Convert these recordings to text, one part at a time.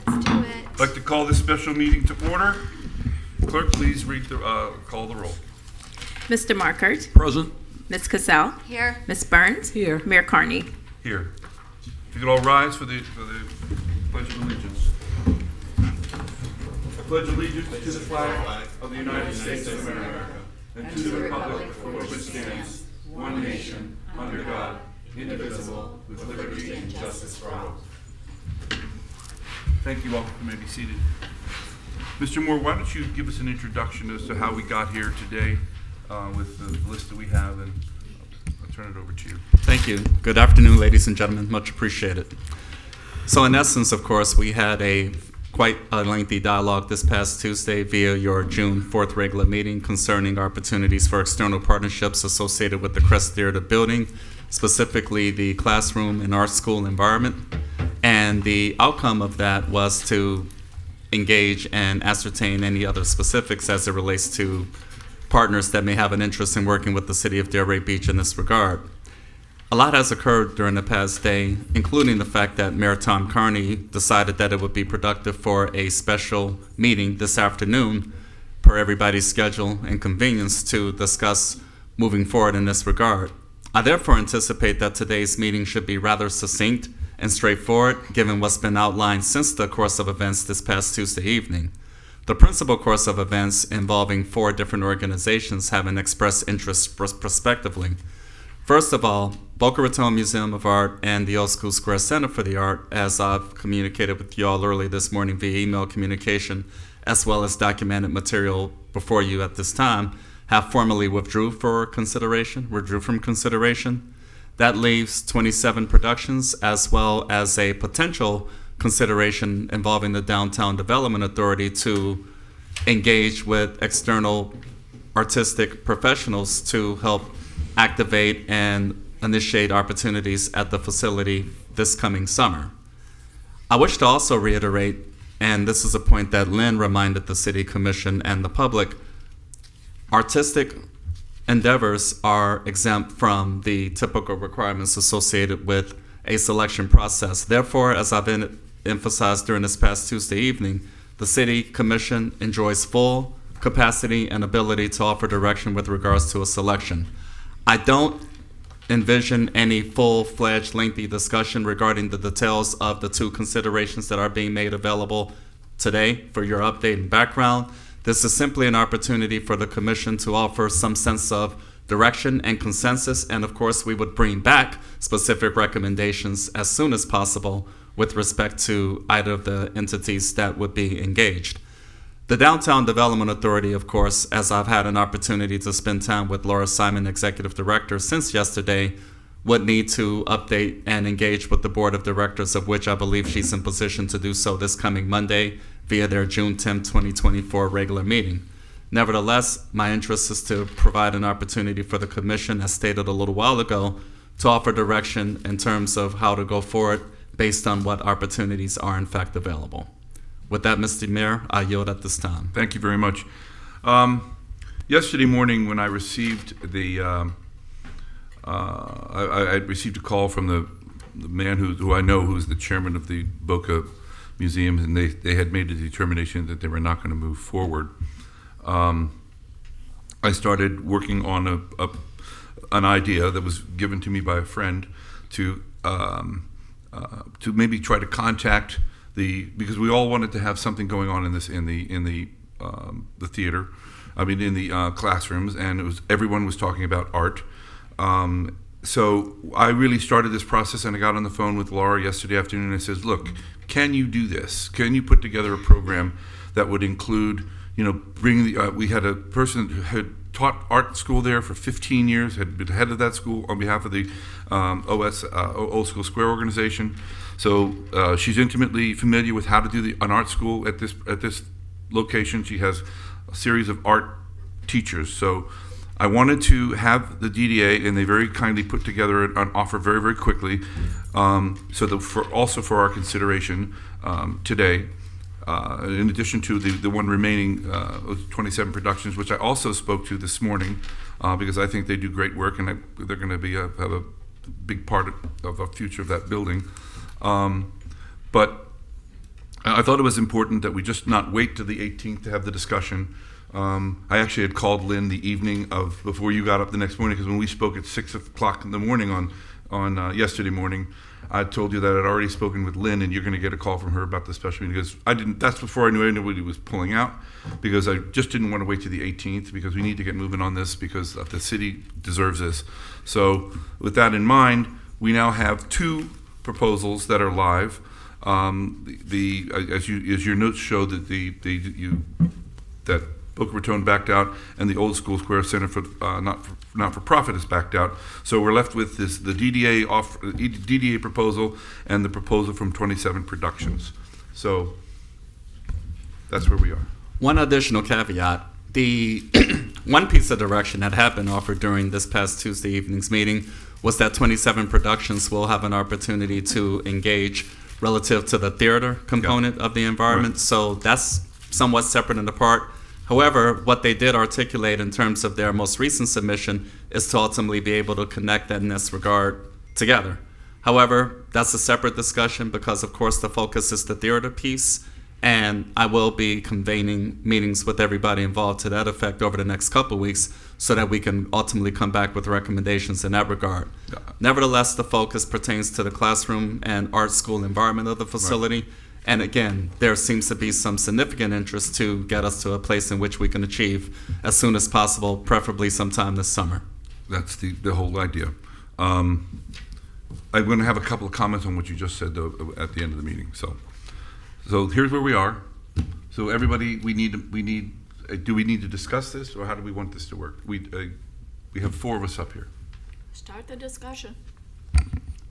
Let's do it. I'd like to call this special meeting to order. Clerk, please call the roll. Mr. Markert. Present. Ms. Cassell. Here. Ms. Burns. Here. Mayor Carney. Here. If you could all rise for the Pledge of Allegiance. I pledge allegiance to the flag of the United States of America and to the republic for which it stands, one nation, under God, indivisible, with liberty and justice for all. Thank you all. You may be seated. Mr. Moore, why don't you give us an introduction as to how we got here today with the list that we have, and I'll turn it over to you. Thank you. Good afternoon, ladies and gentlemen. Much appreciated. So in essence, of course, we had quite a lengthy dialogue this past Tuesday via your June 4th regular meeting concerning opportunities for external partnerships associated with the Crest Theater building, specifically the classroom and art school environment. And the outcome of that was to engage and ascertain any other specifics as it relates to partners that may have an interest in working with the city of Delray Beach in this regard. A lot has occurred during the past day, including the fact that Mayor Tom Carney decided that it would be productive for a special meeting this afternoon, per everybody's schedule and convenience, to discuss moving forward in this regard. I therefore anticipate that today's meeting should be rather succinct and straightforward, given what's been outlined since the course of events this past Tuesday evening. The principal course of events involving 4 different organizations having expressed interest prospectively. First of all, Boca Raton Museum of Art and the Old School Square Center for the Art, as I've communicated with you all early this morning via email communication, as well as documented material before you at this time, have formally withdrew from consideration. That leaves 27 productions, as well as a potential consideration involving the Downtown Development Authority to engage with external artistic professionals to help activate and initiate opportunities at the facility this coming summer. I wish to also reiterate, and this is a point that Lynn reminded the City Commission and the public, artistic endeavors are exempt from the typical requirements associated with a selection process. Therefore, as I've emphasized during this past Tuesday evening, the City Commission enjoys full capacity and ability to offer direction with regards to a selection. I don't envision any full-fledged lengthy discussion regarding the details of the 2 considerations that are being made available today for your update and background. This is simply an opportunity for the Commission to offer some sense of direction and consensus, and of course we would bring back specific recommendations as soon as possible with respect to either of the entities that would be engaged. The Downtown Development Authority, of course, as I've had an opportunity to spend time with Laura Simon, Executive Director, since yesterday, would need to update and engage with the Board of Directors, of which I believe she's in position to do so this coming Monday via their June 10, 2024 regular meeting. Nevertheless, my interest is to provide an opportunity for the Commission, as stated a little while ago, to offer direction in terms of how to go forward based on what opportunities are in fact available. With that, Mr. Mayor, I yield at this time. Thank you very much. Yesterday morning, when I received I received a call from the man who I know, who's the chairman of the Boca Museum, and they had made a determination that they were not going to move forward. I started working on an idea that was given to me by a friend to maybe try to contact because we all wanted to have something going on in the theater, in the classrooms, and everyone was talking about art. So I really started this process, and I got on the phone with Laura yesterday afternoon, and I says, look, can you do this? Can you put together a program that would include, we had a person who had taught art school there for 15 years, had been head of that school on behalf of the Old School Square organization. So she's intimately familiar with how to do an art school at this location. She has a series of art teachers. So I wanted to have the DDA, and they very kindly put together an offer very, very quickly, so that for our consideration today, in addition to the one remaining 27 productions, which I also spoke to this morning, because I think they do great work, and they're going to have a big part of the future of that building. But I thought it was important that we just not wait till the 18th to have the discussion. I actually had called Lynn the evening of before you got up the next morning, because when we spoke at 6 o'clock in the morning on yesterday morning, I told you that I'd already spoken with Lynn, and you're going to get a call from her about the special meeting, because I didn't. That's before I knew anybody was pulling out, because I just didn't want to wait till the 18th, because we need to get moving on this, because the city deserves this. So with that in mind, we now have 2 proposals that are live. As your notes show, that that Boca Raton backed out, and the Old School Square Center for not for profit is backed out. So we're left with the DDA proposal and the proposal from 27 Productions. So that's where we are. One additional caveat: the one piece of direction that had been offered during this past Tuesday evening's meeting was that 27 Productions will have an opportunity to engage relative to the theater component of the environment. Right. So that's somewhat separate and apart. However, what they did articulate in terms of their most recent submission is to ultimately be able to connect that in this regard together. However, that's a separate discussion, because of course the focus is the theater piece, and I will be convening meetings with everybody involved to that effect over the next couple of weeks, so that we can ultimately come back with recommendations in that regard. Yeah. Nevertheless, the focus pertains to the classroom and art school environment of the facility. Right. And again, there seems to be some significant interest to get us to a place in which we can achieve as soon as possible, preferably sometime this summer. That's the whole idea. I'm going to have a couple of comments on what you just said, though, at the end of the meeting. So here's where we are. So everybody, do we need to discuss this, or how do we want this to work? We have 4 of us up here. Start the discussion.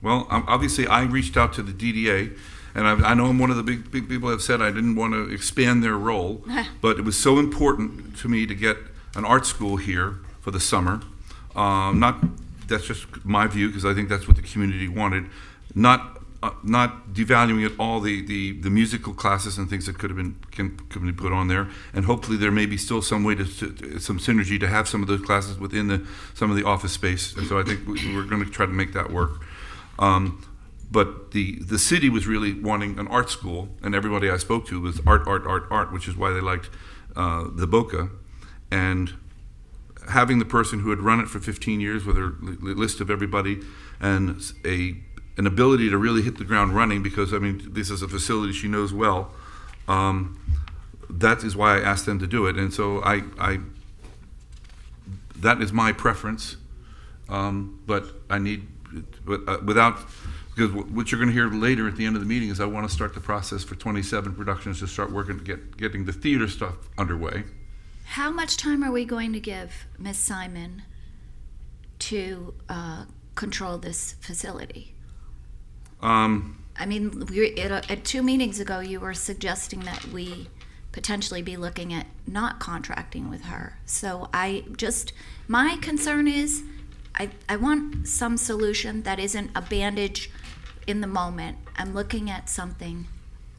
Well, obviously, I reached out to the DDA, and I know I'm one of the big people that have said I didn't want to expand their role, but it was so important to me to get an art school here for the summer. That's just my view, because I think that's what the community wanted. Not devaluing at all the musical classes and things that could be put on there, and hopefully there may be still some way some synergy to have some of those classes within some of the office space. And so I think we're going to try to make that work. But the city was really wanting an art school, and everybody I spoke to was art, which is why they liked the Boca. And having the person who had run it for 15 years with her list of everybody and an ability to really hit the ground running, because, I mean, this is a facility she knows well, that is why I asked them to do it. And so that is my preference, but because what you're going to hear later at the end of the meeting is I want to start the process for 27 Productions to start working to getting the theater stuff underway. How much time are we going to give Ms. Simon to control this facility? I mean, at 2 meetings ago, you were suggesting that we potentially be looking at not contracting with her. So my concern is I want some solution that isn't a bandage in the moment. I'm looking at something.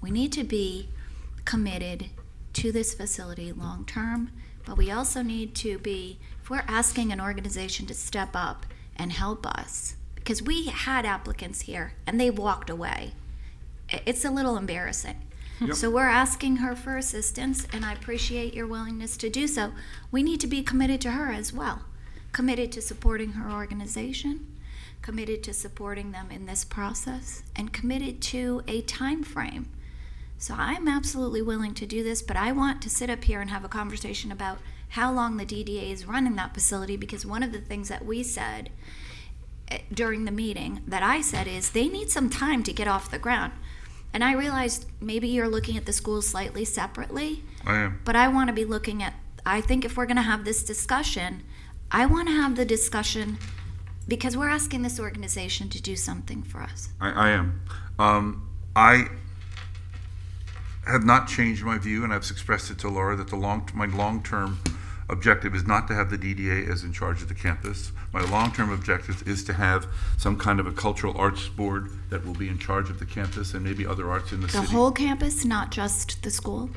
We need to be committed to this facility long term, but we also need to be, if we're asking an organization to step up and help us, because we had applicants here and they walked away. It's a little embarrassing. Yep. So we're asking her for assistance, and I appreciate your willingness to do so. We need to be committed to her as well, committed to supporting her organization, committed to supporting them in this process, and committed to a time frame. So I'm absolutely willing to do this, but I want to sit up here and have a conversation about how long the DDA is running that facility, because one of the things that we said during the meeting that I said is they need some time to get off the ground. And I realized maybe you're looking at the schools slightly separately. I am. But I want to be looking at, I think if we're going to have this discussion, I want to have the discussion because we're asking this organization to do something for us. I am. I have not changed my view, and I've expressed it to Laura that my long-term objective is not to have the DDA as in charge of the campus. My long-term objective is to have some kind of a cultural arts board that will be in charge of the campus and maybe other arts in the city. The whole campus, not just the school?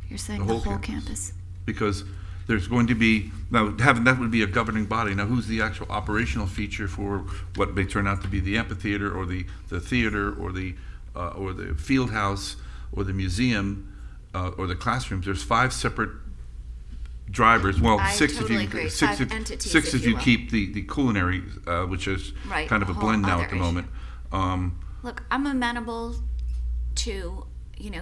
You're saying the whole campus? Because there's going to be, now having that would be a governing body. Now who's the actual operational feature for what may turn out to be the amphitheater or the theater or the field house? or the museum or the classrooms, there's 5 separate drivers. Well, I 6 totally if you agree. 6 5 if, entities, 6 if if you you will. keep the culinary, which is Right, kind of a a whole blend now other at the issue. moment. Look, I'm amenable to,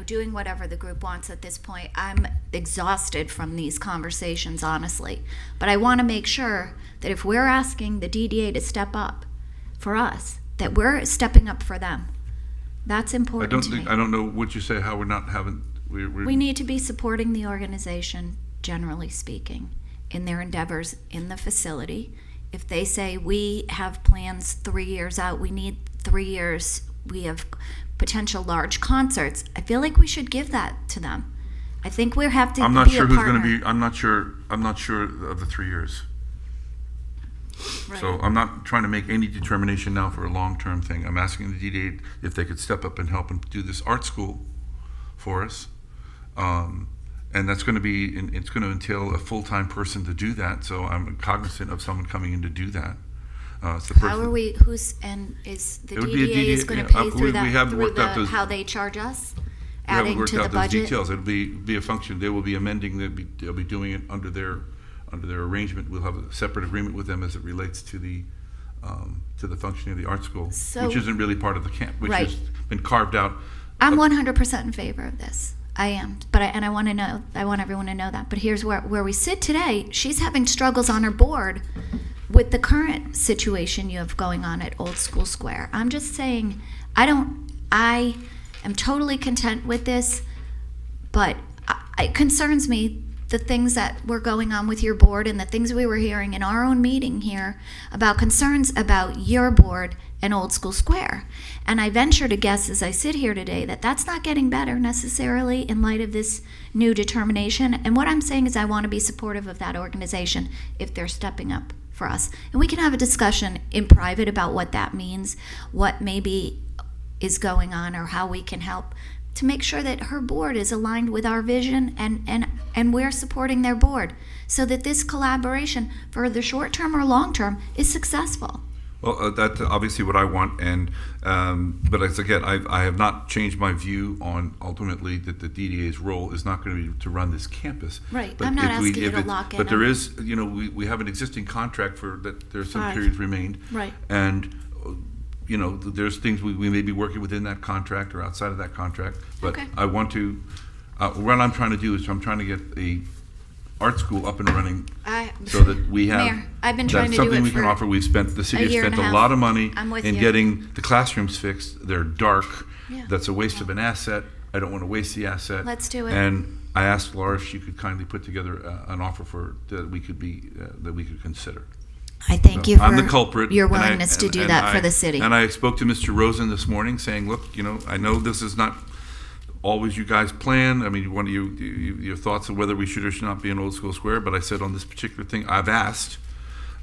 doing whatever the group wants at this point. I'm exhausted from these conversations, honestly. But I want to make sure that if we're asking the DDA to step up for us, that we're stepping up for them. That's important to me. I don't know what you say. How we're not having. We need to be supporting the organization, generally speaking, in their endeavors in the facility. If they say we have plans 3 years out, we need 3 years, we have potential large concerts, I feel like we should give that to them. I think we have to I'm be not a sure who's partner. going to be. I'm not sure of the 3 years. Right. So I'm not trying to make any determination now for a long-term thing. I'm asking the DDA if they could step up and help and do this art school for us. And that's going to be, it's going to entail a full-time person to do that. So I'm cognizant of someone coming in to do that. It's the person. How are we, is the It would be a DDA is DDA going to pay we through that, haven't through worked out those- how they charge us? We haven't Adding worked to the out those budget? details. It'll be a function. They will be amending. They'll be doing it under their arrangement. We'll have a separate agreement with them as it relates to the functioning of the art school, So- which isn't really part of the camp, which Right. has been carved out. I'm 100% in favor of this. I am, but I want to know. I want everyone to know that. But here's where we sit today. She's having struggles on her board with the current situation you have going on at Old School Square. I'm just saying, I am totally content with this, but it concerns me the things that were going on with your board and the things we were hearing in our own meeting here about concerns about your board and Old School Square. And I venture to guess as I sit here today that that's not getting better necessarily in light of this new determination. And what I'm saying is I want to be supportive of that organization if they're stepping up for us. And we can have a discussion in private about what that means, what maybe is going on, or how we can help to make sure that her board is aligned with our vision and we're supporting their board so that this collaboration for the short term or long term is successful. Well, that's obviously what I want, and but again, I have not changed my view on ultimately that the DDA's role is not going to be to run this campus. Right. But I'm not if we- asking you if to it- lock in But there on- is, we have an existing contract for that. There's some 5. periods remained. Right. And there's things we may be working within that contract or outside of that contract. But Okay. I want to. What I'm trying to do is I'm trying to get the art school up and running so that we have Mayor, I've been trying that's to do something it we can for offer. The city a has year spent and a a half. lot of money I'm with in you. getting the classrooms fixed. They're dark. Yeah. That's a waste of an asset. I don't want to waste the asset. Let's do it. And I asked Laura if she could kindly put together an offer that we could consider. I thank So you for I'm the culprit. your and I- willingness to and- do and that I- for the city. And I spoke to Mr. Rosen this morning saying, look, I know this is not always you guys plan. I mean, your thoughts on whether we should or should not be in Old School Square, but I said on this particular thing, I've asked,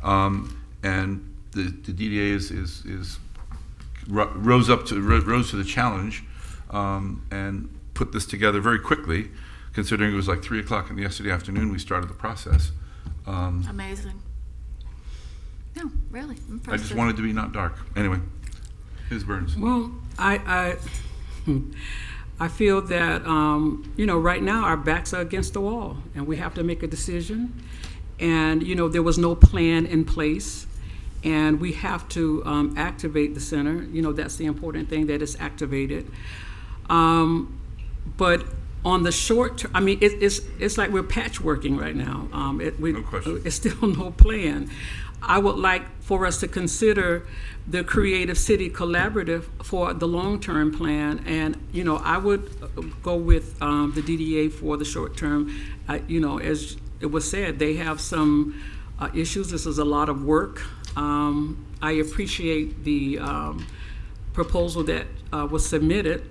and the DDA rose to the challenge and put this together very quickly, considering it was like 3:00 yesterday afternoon we started the process. Amazing. No, really I impressive. just wanted to be not dark. Anyway, Ms. Burns. Well, I feel that, right now our backs are against the wall and we have to make a decision. And, there was no plan in place and we have to activate the center. That's the important thing, that it's activated. But on the short term, I mean, it's like we're patchworking right now. No question. It's still no plan. I would like for us to consider the Creative City Collaborative for the long-term plan, and I would go with the DDA for the short term. As it was said, they have some issues. This is a lot of work. I appreciate the proposal that was submitted.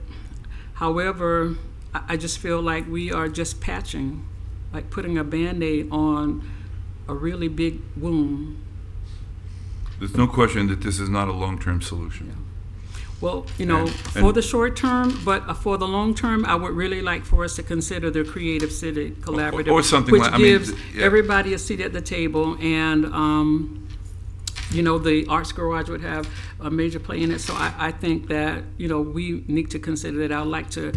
However, I just feel like we are just patching, like putting a Band-Aid on a really big wound. There's no question that this is not a long-term solution. Well, for And- the short term, but for the long term, I would really like for us to consider the Creative City Collaborative. or something which like- I mean, gives yeah. everybody a seat at the table, and, the Arts Garage would have a major play in it. So I think that, we need to consider that. I would like to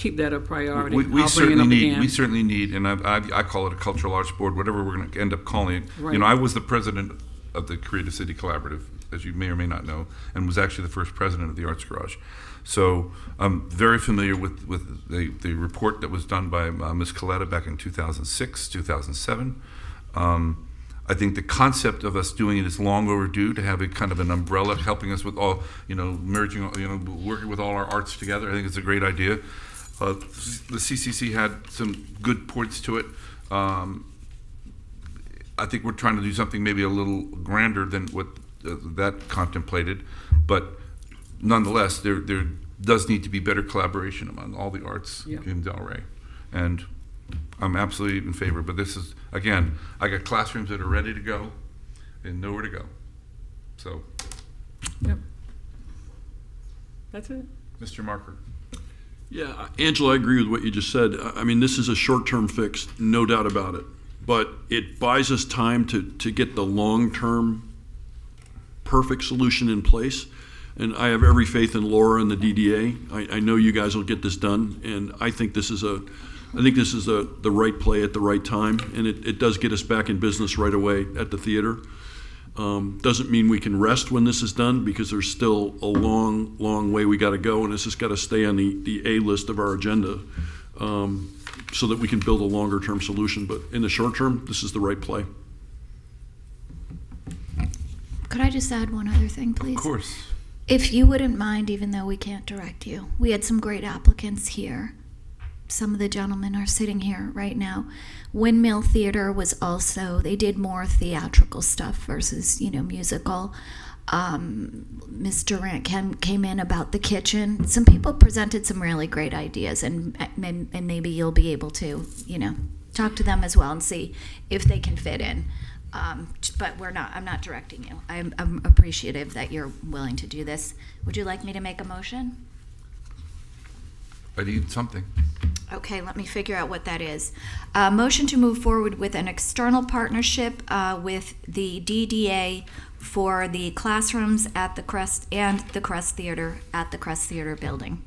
keep that a priority. We I'll bring it certainly up need, again. we certainly need, and I call it a cultural arts board, whatever we're going to end up calling it. Right. You know, I was the president of the Creative City Collaborative, as you may or may not know, and was actually the first president of the Arts Garage. So I'm very familiar with the report that was done by Ms. Coletta back in 2006, 2007. I think the concept of us doing it is long overdue, to have a kind of an umbrella helping us with all, merging, working with all our arts together. I think it's a great idea. The CCC had some good points to it. I think we're trying to do something maybe a little grander than what that contemplated, but nonetheless, there does need to be better collaboration among all the arts in Delray, and I'm absolutely in favor. But this is, again, I got classrooms that are ready to go and nowhere to go. So, Yep. That's it. Mr. Marker. Yeah, Angela, I agree with what you just said. I mean, this is a short-term fix, no doubt about it. But it buys us time to get the long-term perfect solution in place. And I have every faith in Laura and the DDA. I know you guys will get this done, and I think this is the right play at the right time, and it does get us back in business right away at the theater. Doesn't mean we can rest when this is done, because there's still a long way we got to go, and this has got to stay on the A list of our agenda, so that we can build a longer term solution. But in the short term, this is the right play. Could I just add one other thing, please? Of course. If you wouldn't mind, even though we can't direct you, we had some great applicants here. Some of the gentlemen are sitting here right now. Windmill Theater was also, they did more theatrical stuff versus, musical. Ms. Durant came in about the kitchen. Some people presented some really great ideas, and maybe you'll be able to, talk to them as well and see if they can fit in. But I'm not directing you. I'm appreciative that you're willing to do this. Would you like me to make a motion? I need something. Okay, let me figure out what that is. Motion to move forward with an external partnership with the DDA for the classrooms at the Crest and the Crest Theater at the Crest Theater building.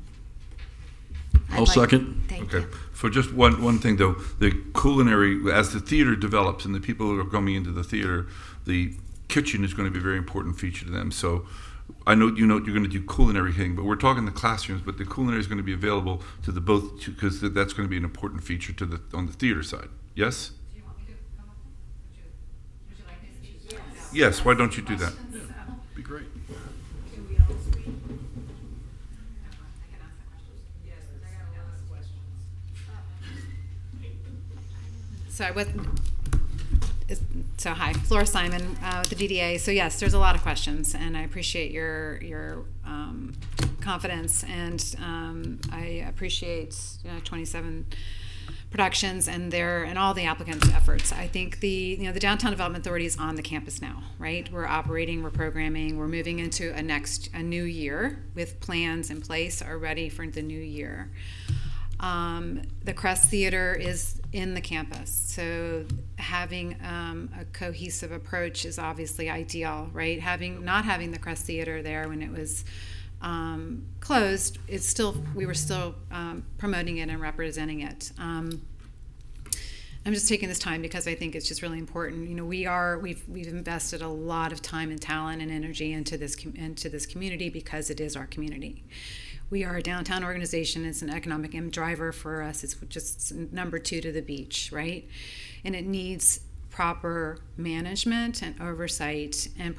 I'll second. Thank Okay. you. For just one thing though, the culinary, as the theater develops and the people who are coming into the theater, the kitchen is going to be a very important feature to them. So I know you're going to do culinary thing, but we're talking the classrooms. But the culinary is going to be available to the both, because that's going to be an important feature on the theater side. Yes. Do you want me to come up? Would you like me to speak? Yes. Why don't you do that? Be great. Can we all speak? I can ask the questions. Yes, because I got a lot of questions. Hi, Flora Simon with the DDA. So yes, there's a lot of questions, and I appreciate your confidence, and I appreciate 27 productions and all the applicants' efforts. I think the Downtown Development Authority is on the campus now, right? We're operating, we're programming, we're moving into a new year with plans in place, are ready for the new year. The Crest Theater is in the campus, so having a cohesive approach is obviously ideal, right? Not having the Crest Theater there when it was closed, we were still promoting it and representing it. I'm just taking this time because I think it's just really important. We've invested a lot of time and talent and energy into this community because it is our community. We are a downtown organization. It's an economic driver for us. It's just number 2 to the beach, right? And it needs proper management and oversight and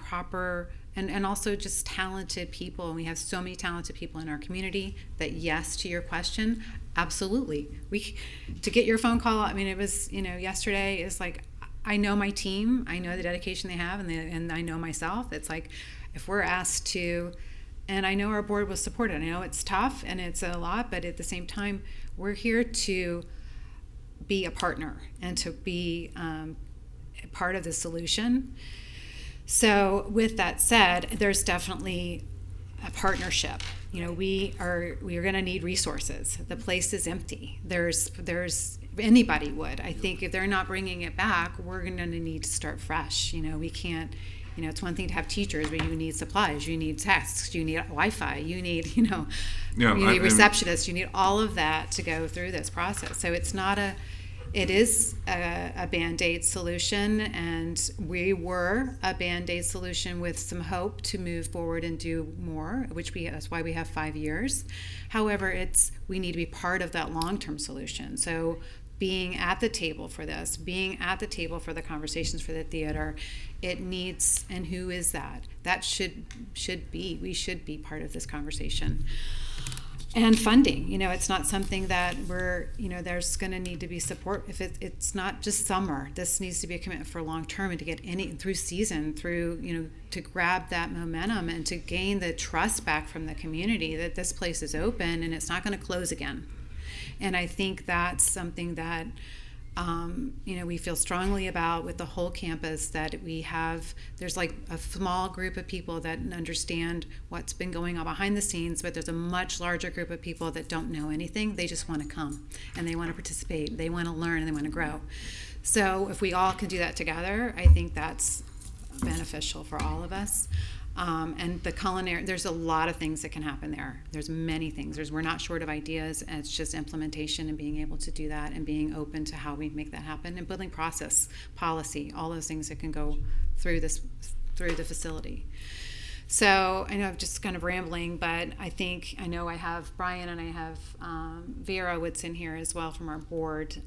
and also just talented people. And we have so many talented people in our community that, yes, to your question, absolutely. To get your phone call, I mean, it was, yesterday is like, I know my team, I know the dedication they have, and I know myself. It's like, if we're asked to, and I know our board will support it. I know it's tough and it's a lot, but at the same time, we're here to be a partner and to be a part of the solution. So with that said, there's definitely a partnership. We are going to need resources. The place is empty. There's anybody would. I think if they're not bringing it back, we're going to need to start fresh. We can't. It's one thing to have teachers, but you need supplies, you need desks, you need Wi-Fi, you need, you need receptionists, you need all of that to go through this process. So it is a Band-Aid solution, and we were a Band-Aid solution with some hope to move forward and do more, that's why we have 5 years. However, we need to be part of that long-term solution. So being at the table for this, being at the table for the conversations for the theater, it needs, and who is that? That we should be part of this conversation. And funding, it's not something that there's going to need to be support. If it's not just summer, this needs to be a commitment for long term, and to get through season, to grab that momentum and to gain the trust back from the community that this place is open and it's not going to close again. And I think that's something that we feel strongly about with the whole campus, that there's like a small group of people that understand what's been going on behind the scenes, but there's a much larger group of people that don't know anything. They just want to come and they want to participate, they want to learn, and they want to grow. So if we all can do that together, I think that's beneficial for all of us. And the culinary, there's a lot of things that can happen there. There's many things. We're not short of ideas, and it's just implementation and being able to do that and being open to how we make that happen, and building process, policy, all those things that can go through the facility. So I know I'm just kind of rambling, but I know I have Brian and I have Vera Woodson here as well from our board.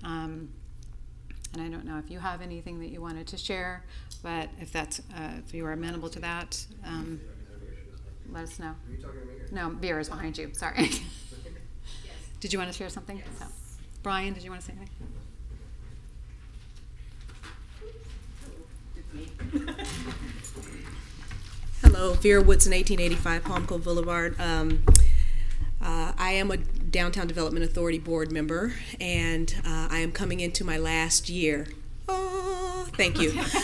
And I don't know if you have anything that you wanted to share, but if you are amenable to that, let us know. Are you talking to me? No, Vera's behind you. Sorry. Yes. Did you want to share something? Yes. No. Brian, did you want to say anything? Hello, Vera Woodson, 1885 Palm Cove Boulevard. I am a Downtown Development Authority board member, and I am coming into my last year. Oh, thank you. This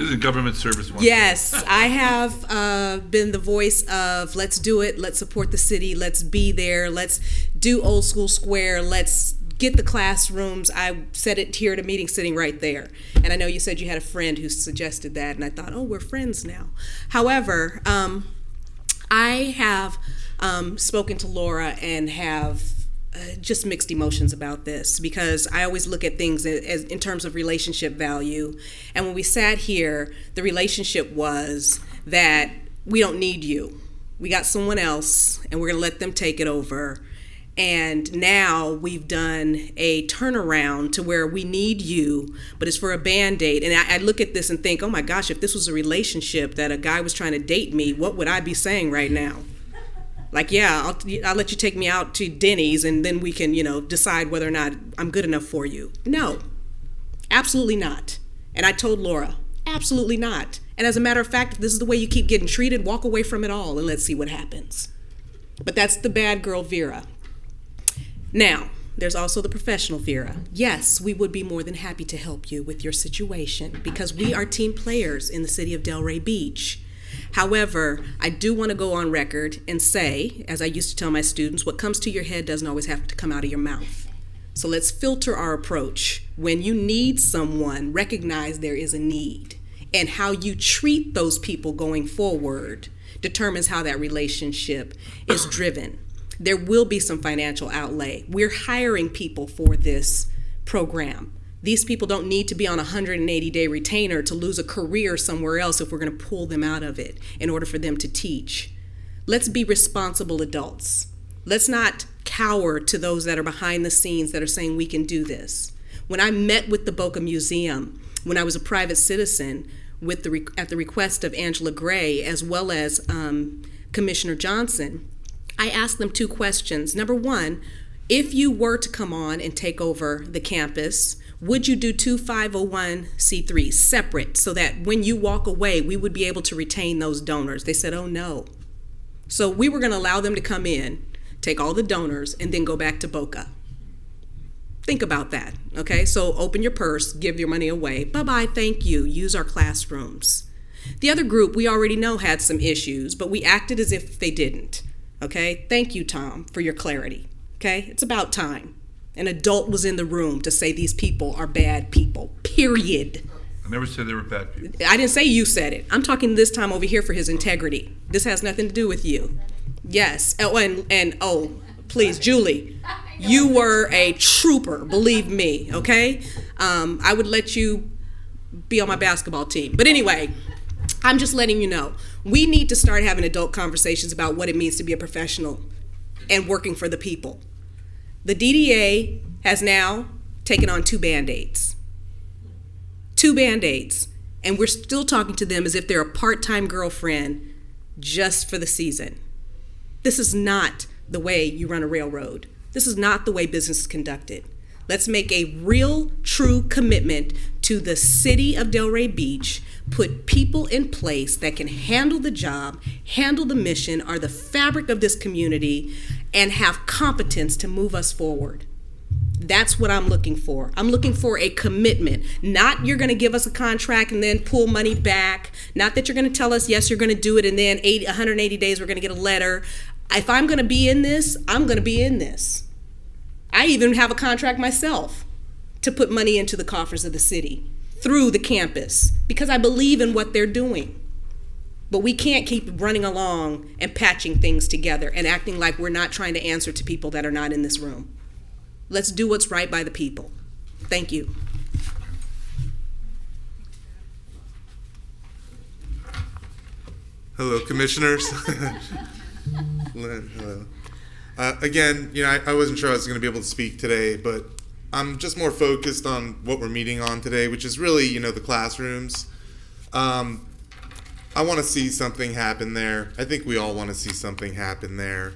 is a government service one. Yes, I have been the voice of let's do it, let's support the city, let's be there, let's do Old School Square, let's get the classrooms. I said it here at a meeting sitting right there. And I know you said you had a friend who suggested that, and I thought, oh, we're friends now. However, I have spoken to Laura and have just mixed emotions about this, because I always look at things as in terms of relationship value. And when we sat here, the relationship was that we don't need you. We got someone else, and we're going to let them take it over. And now we've done a turnaround to where we need you, but it's for a Band-Aid. And I look at this and think, oh my gosh, if this was a relationship that a guy was trying to date me, what would I be saying right now? Like, yeah, I'll let you take me out to Denny's, and then we can, decide whether or not I'm good enough for you. No, absolutely not. And I told Laura, absolutely not. And as a matter of fact, if this is the way you keep getting treated, walk away from it all and let's see what happens. But that's the bad girl Vera. Now, there's also the professional Vera. Yes, we would be more than happy to help you with your situation, because we are team players in the city of Delray Beach. However, I do want to go on record and say, as I used to tell my students, what comes to your head doesn't always have to come out of your mouth. So let's filter our approach. When you need someone, recognize there is a need. And how you treat those people going forward determines how that relationship is driven. There will be some financial outlay. We're hiring people for this program. These people don't need to be on a 180-day retainer to lose a career somewhere else if we're going to pull them out of it in order for them to teach. Let's be responsible adults. Let's not cower to those that are behind the scenes that are saying we can do this. When I met with the Boca Museum, when I was a private citizen, at the request of Angela Gray as well as Commissioner Johnson, I asked them 2 questions. Number 1, if you were to come on and take over the campus, would you do 2 501c3s separate so that when you walk away, we would be able to retain those donors? They said, oh no. So we were going to allow them to come in, take all the donors, and then go back to Boca. Think about that, okay? So open your purse, give your money away. Bye-bye, thank you. Use our classrooms. The other group we already know had some issues, but we acted as if they didn't, okay? Thank you, Tom, for your clarity, okay? It's about time. An adult was in the room to say these people are bad people, period. I never said they were bad people. I didn't say you said it. I'm talking this time over here for his integrity. This has nothing to do with you. Yes. Oh, and please, Julie, you were a trooper, believe me, okay? I would let you be on my basketball team. But anyway, I'm just letting you know. We need to start having adult conversations about what it means to be a professional and working for the people. The DDA has now taken on 2 Band-Aids. 2 Band-Aids. And we're still talking to them as if they're a part-time girlfriend just for the season. This is not the way you run a railroad. This is not the way business is conducted. Let's make a real, true commitment to the city of Delray Beach, put people in place that can handle the job, handle the mission, are the fabric of this community, and have competence to move us forward. That's what I'm looking for. I'm looking for a commitment. Not you're going to give us a contract and then pull money back. Not that you're going to tell us, yes, you're going to do it, and then 180 days we're going to get a letter. If I'm going to be in this, I'm going to be in this. I even have a contract myself to put money into the coffers of the city through the campus because I believe in what they're doing. But we can't keep running along and patching things together and acting like we're not trying to answer to people that are not in this room. Let's do what's right by the people. Thank you. Hello, commissioners. Lynn, hello. Again, I wasn't sure I was going to be able to speak today, but I'm just more focused on what we're meeting on today, which is really, the classrooms. I want to see something happen there. I think we all want to see something happen there.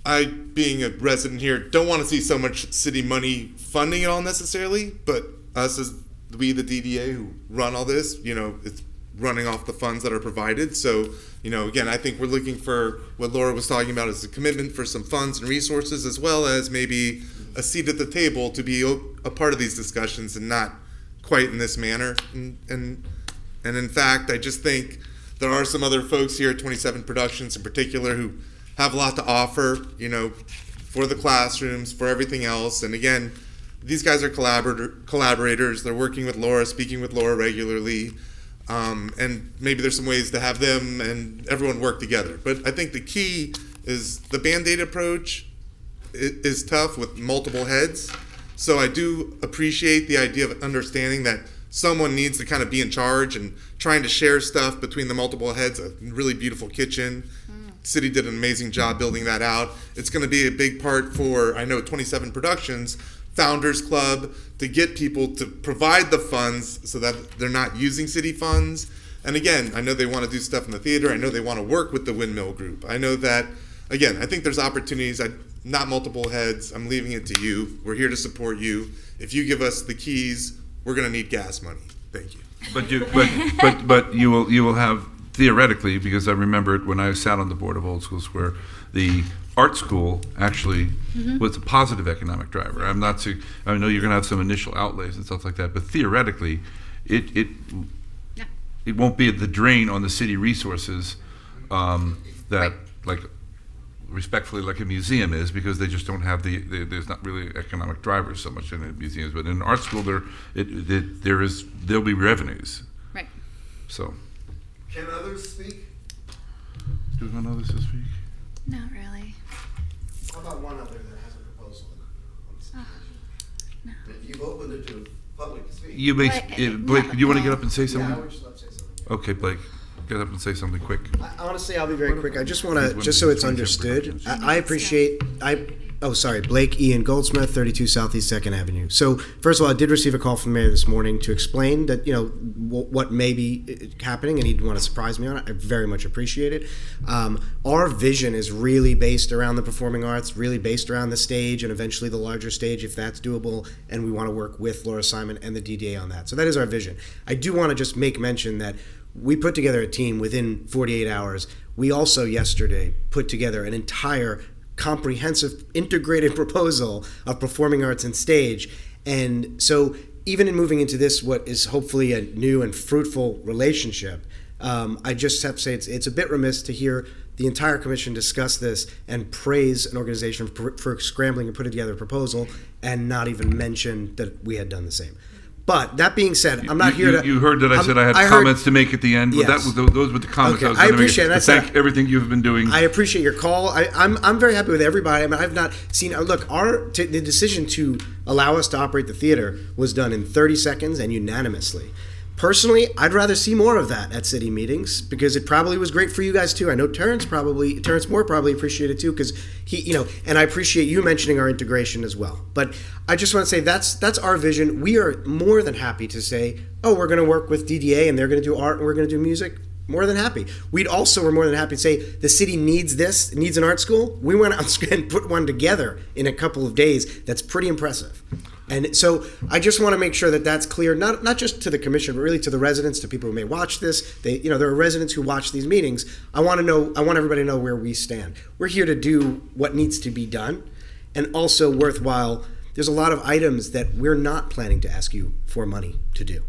I, being a resident here, don't want to see so much city money funding it all necessarily, but us as we, the DDA, who run all this, it's running off the funds that are provided. So, again, I think we're looking for what Laura was talking about is a commitment for some funds and resources, as well as maybe a seat at the table to be a part of these discussions and not quite in this manner. And in fact, I just think there are some other folks here at 27 Productions in particular who have a lot to offer, for the classrooms, for everything else. And again, these guys are collaborators. They're working with Laura, speaking with Laura regularly. And maybe there's some ways to have them and everyone work together. But I think the key is the Band-Aid approach is tough with multiple heads. So I do appreciate the idea of understanding that someone needs to kind of be in charge and trying to share stuff between the multiple heads. A really beautiful kitchen. City did an amazing job building that out. It's going to be a big part for, I know, 27 Productions, Founders Club, to get people to provide the funds so that they're not using city funds. And again, I know they want to do stuff in the theater. I know they want to work with the Windmill Group. I know that, again, I think there's opportunities. Not multiple heads. I'm leaving it to you. We're here to support you. If you give us the keys, we're going to need gas money. Thank you. But you will have, theoretically, because I remember it when I sat on the board of Old School Square, the art school actually was a positive economic driver. I know you're going to have some initial outlays and stuff like that, but theoretically, it won't be the drain on the city resources that, like, respectfully, like a museum is, because they just don't have there's not really economic drivers so much in museums. But in an art school, there'll be revenues. Right. So. Can others speak? Do we want others to speak? Not really. How about one other that has a proposal on the situation? No. You've opened it to public to speak. Blake, do you want to get up and say Yeah, something? I would just love to say something. Okay, Blake, get up and say something quick. Honestly, I'll be very quick. I just want to, just so it's understood, I appreciate, Blake Ian Goldsmith, 32 Southeast 2nd Avenue. So, first of all, I did receive a call from the mayor this morning to explain that, what may be happening, and he'd want to surprise me on it. I very much appreciate it. Our vision is really based around the performing arts, really based around the stage, and eventually the larger stage, if that's doable, and we want to work with Laura Simon and the DDA on that. So that is our vision. I do want to just make mention that we put together a team within 48 hours. We also yesterday put together an entire comprehensive integrated proposal of performing arts and stage. And so even in moving into this, what is hopefully a new and fruitful relationship, I just have to say it's a bit remiss to hear the entire commission discuss this and praise an organization for scrambling and putting together a proposal and not even mention that we had done the same. But that being said, I'm not here to... You heard that I said I had comments to make at the end? Yes. Those were the comments Okay, I was I going to make. appreciate it. To thank everything you've been doing. I appreciate your call. I'm very happy with everybody. I mean, I've not seen... Look, the decision to allow us to operate the theater was done in 30 seconds and unanimously. Personally, I'd rather see more of that at city meetings because it probably was great for you guys too. I know Terrence Moore probably appreciated it too because he, and I appreciate you mentioning our integration as well. But I just want to say that's our vision. We are more than happy to say, oh, we're going to work with DDA and they're going to do art and we're going to do music. More than happy. We're more than happy to say the city needs this, needs an art school. We went out and put one together in a couple of days. That's pretty impressive. And so I just want to make sure that that's clear, not just to the commission, but really to the residents, to people who may watch this. There are residents who watch these meetings. I want everybody to know where we stand. We're here to do what needs to be done, and also worthwhile. There's a lot of items that we're not planning to ask you for money to do.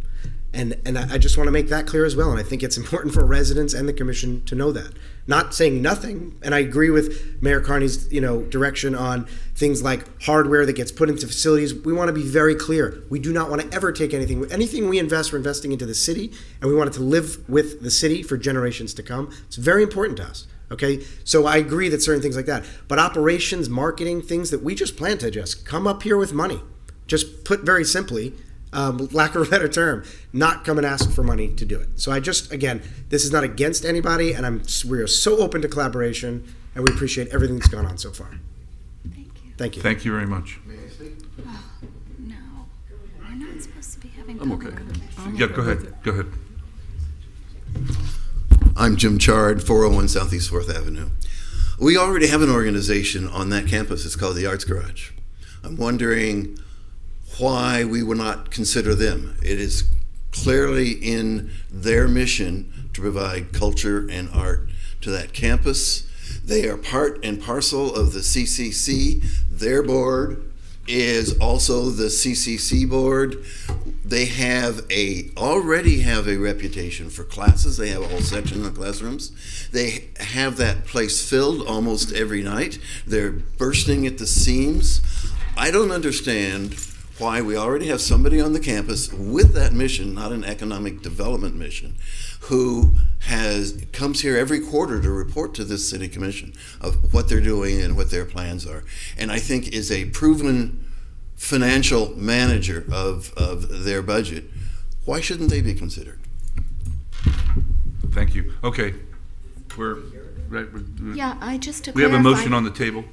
And I just want to make that clear as well. And I think it's important for residents and the commission to know that. Not saying nothing. And I agree with Mayor Carney's, direction on things like hardware that gets put into facilities. We want to be very clear. We do not want to ever take anything. Anything we invest, we're investing into the city, and we want it to live with the city for generations to come. It's very important to us. Okay, so I agree that certain things like that. But operations, marketing, things that we just plan to just come up here with money. Just put very simply, lack of a better term, not come and ask for money to do it. So again, this is not against anybody, and we are so open to collaboration, and we appreciate everything that's gone on so far. Thank you. Thank you. Thank you very much. Oh, no. We're not supposed to be having I'm public okay. comment. Yeah, go ahead. Go ahead. I'm Jim Chard, 401 Southeast 4th Avenue. We already have an organization on that campus. It's called the Arts Garage. I'm wondering why we would not consider them. It is clearly in their mission to provide culture and art to that campus. They are part and parcel of the CCC. Their board is also the CCC board. They already have a reputation for classes. They have a whole section in the classrooms. They have that place filled almost every night. They're bursting at the seams. I don't understand why we already have somebody on the campus with that mission, not an economic development mission, who comes here every quarter to report to this city commission of what they're doing and what their plans are, and I think is a proven financial manager of their budget. Why shouldn't they be considered? Thank you. Okay. Yeah, I just to We have a clarify- motion on the table.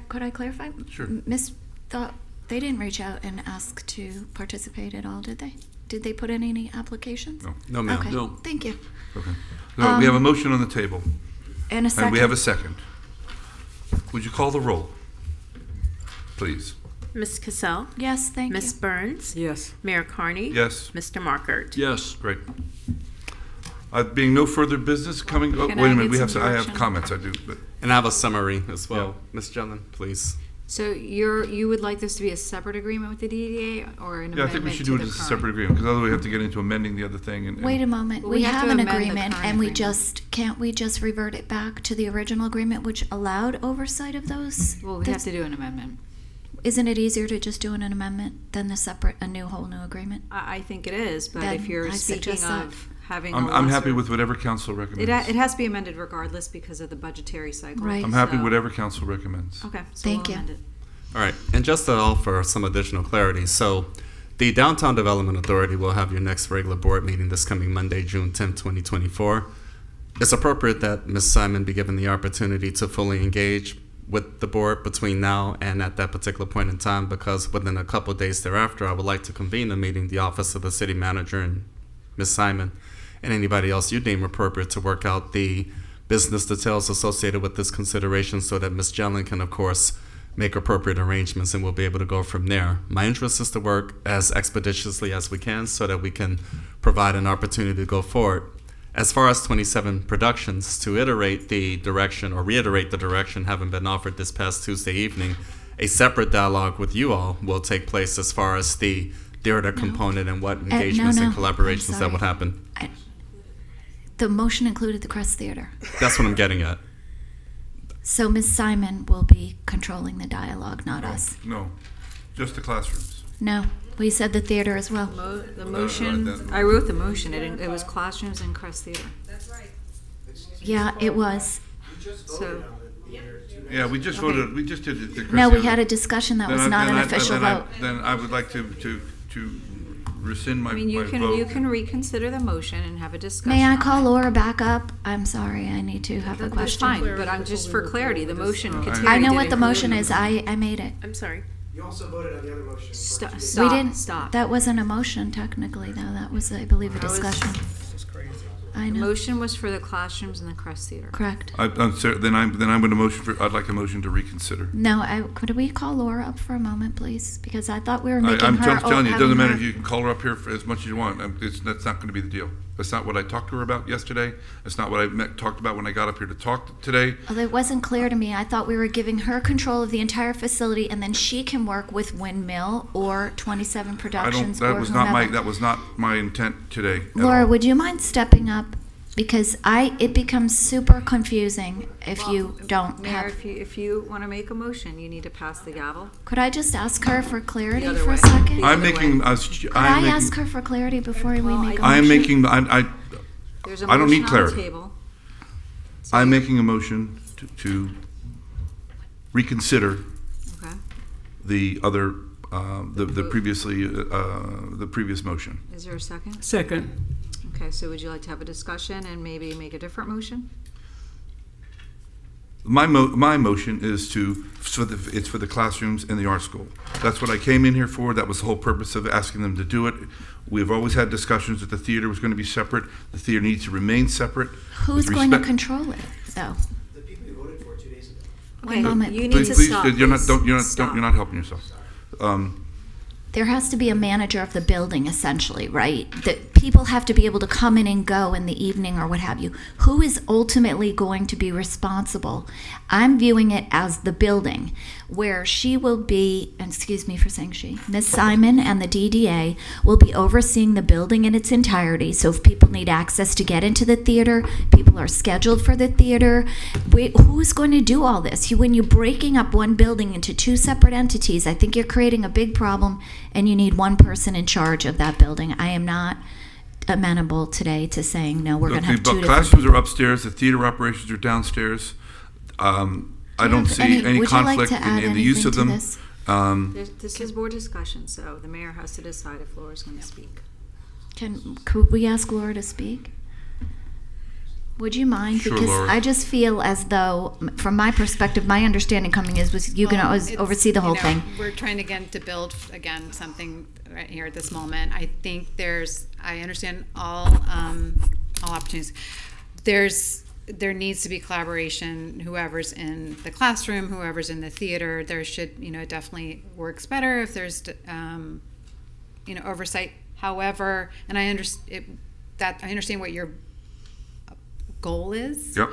Could I clarify? Sure. Miss thought they didn't reach out and ask to participate at all, did they? Did they put in any applications? No. No, ma'am. Okay, No. thank you. Okay. So we have a motion on the table, And a second. and we have a second. Would you call the roll, please? Ms. Cassell? Yes, thank Ms. you. Burns? Yes. Mayor Carney? Yes. Mr. Markert? Yes. Great. Being no further business coming. Oh, Can wait I a minute. get some I have direction? comments. I do. But And I have a summary as well. Yeah. Ms. Jellin, please. So you would like this to be a separate agreement with the DDA or an amendment to the yeah, I think we should do it as a current? separate agreement because otherwise we have to get into amending the other thing. And Wait a moment. Well, We we have have to an amend the agreement, current and agreement. can't we just revert it back to the original agreement, which allowed oversight of those? Well, we have to do an amendment. Isn't it easier to just do an amendment than a whole new agreement? I think it is, but Then if you're I speaking suggest that. of having I'm happy with whatever council recommends. It has to be amended regardless because of the budgetary cycle. Right. I'm happy So- whatever council recommends. Okay, so Thank we'll you. amend it. All right, and just to offer some additional clarity, so the Downtown Development Authority will have your next regular board meeting this coming Monday, June 10th, 2024. It's appropriate that Ms. Simon be given the opportunity to fully engage with the board between now and at that particular point in time, because within a couple of days thereafter, I would like to convene a meeting, the office of the city manager and Ms. Simon, and anybody else you deem appropriate to work out the business details associated with this consideration so that Ms. Jellin can, of course, make appropriate arrangements, and we'll be able to go from there. My interest is to work as expeditiously as we can so that we can provide an opportunity to go forward. As far as 27 Productions, to reiterate the direction having been offered this past Tuesday evening, a separate dialogue with you all will take place as far as the theater component and what engagements no, and collaborations I'm that would sorry. happen. The motion included the Crest Theater. That's what I'm getting at. So Ms. Simon will be controlling the dialogue, not us. No, just the classrooms. No, we said the theater as well. The motion, I wrote the motion, it was classrooms and Crest Theater. Yeah, it was. So, Yeah, we just voted, we just did the. No, we had a discussion that was not an official vote. Then I would like to rescind my I mean, you vote. can reconsider the motion and have a discussion. May I on call it. Laura back up? I'm sorry, I need to have a That's question. fine, but I'm just for clarity, the motion, Kateri I know did what the include- motion is. I made it. I'm sorry. You also voted on the other motion. Stop, We stop, didn't. stop. That wasn't a motion technically, though. That was, I believe, a That was- discussion. I The know. motion was for the classrooms and the Crest Theater. Correct. I'm sorry, then I'm going to motion for, I'd like a motion to reconsider. No, could we call Laura up for a moment, please? Because I thought we were making I'm her. just telling you, it having doesn't matter her- if you can call her up here for as much as you want. That's not going to be the deal. That's not what I talked to her about yesterday. That's not what I talked about when I got up here to talk today. Well, it wasn't clear to me. I thought we were giving her control of the entire facility, and then she can work with Windmill or 27 Productions or whomever. That was not my intent today. at Laura, all. would you mind stepping up? Because it becomes super confusing if you don't Mayor, have. if you want to make a motion, you need to pass the gavel. Could I just ask her for clarity The other for a way. second? I'm Either making. Could I ask her for clarity before we Well, make a I am motion? making. There's a I don't need motion on the clarity. table. I'm making a motion to reconsider Okay. the other the previous motion. Is there a second? Second. Okay, so would you like to have a discussion and maybe make a different motion? My motion is it's for the classrooms and the art school. That's what I came in here for. That was the whole purpose of asking them to do it. We've always had discussions that the theater was going to be separate. The theater needs to remain separate. Who's With going to respect- control it, though? The people you voted for 2 days ago. One moment. You need Please, to please, stop. you're not. please. You're Stop. not helping yourself. There has to be a manager of the building, essentially, right? That people have to be able to come in and go in the evening or what have you. Who is ultimately going to be responsible? I'm viewing it as the building, where she will be, and excuse me for saying she, Ms. Simon and the DDA will be overseeing the building in its entirety. So if people need access to get into the theater, people are scheduled for the theater. Who's going to do all this? When you're breaking up one building into two separate entities, I think you're creating a big problem, and you need one person in charge of that building. I am not amenable today to saying, no, we're going to have two different classrooms people. are upstairs. The theater operations are downstairs. I you don't have see any- any would you like conflict to add in the use of anything them. to this? This is board discussion, so the mayor has to decide if Laura's going to speak. Could we ask Laura to speak? Would you mind? Sure, Because Laura. I just feel as though, from my perspective, my understanding coming is was you going to It's, oversee the whole you know, thing. We're trying again to build again something right here at this moment. I think I understand all opportunities. There needs to be collaboration. Whoever's in the classroom, whoever's in the theater, there should, it definitely works better if there's, oversight. However, and I understand what your goal is. Yep.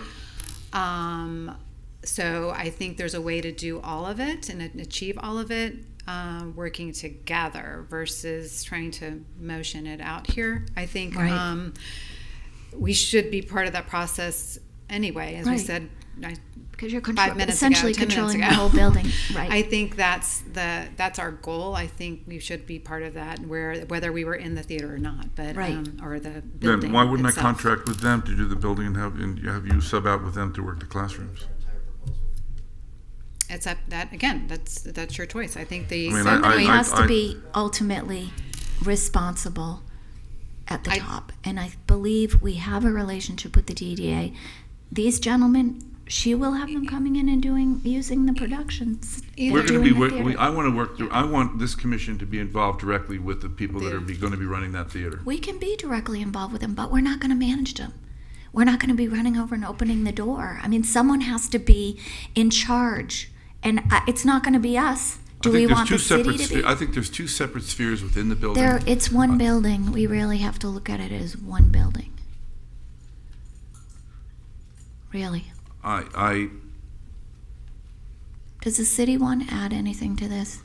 So I think there's a way to do all of it and achieve all of it, working together versus trying to motion it out here. I think Right. We should be part of that process anyway, as we Right. said. Because you're 5 minutes essentially ago, 10 minutes controlling the ago. whole building. Right. I think that's our goal. I think we should be part of that, whether we were in the theater or not, but Right. or the building. Then why wouldn't itself. I contract with them to do the building and have you sub out with them to work the classrooms? It's up that again. That's your choice. I think the I mean, Somebody has to I- be ultimately responsible at the I- top. And I believe we have a relationship with the DDA. These gentlemen, she will have them coming in and using the productions. We're that going do to in the be. theater. I want to work through. I want this commission to be involved directly with the people that are going to be running that theater. We can be directly involved with them, but we're not going to manage them. We're not going to be running over and opening the door. I mean, someone has to be in charge, and it's not going to be us. Do we want the city to be? I think there's two separate spheres within the building. It's one building. We really have to look at it as one building. Really. I Does the city want to add anything to this?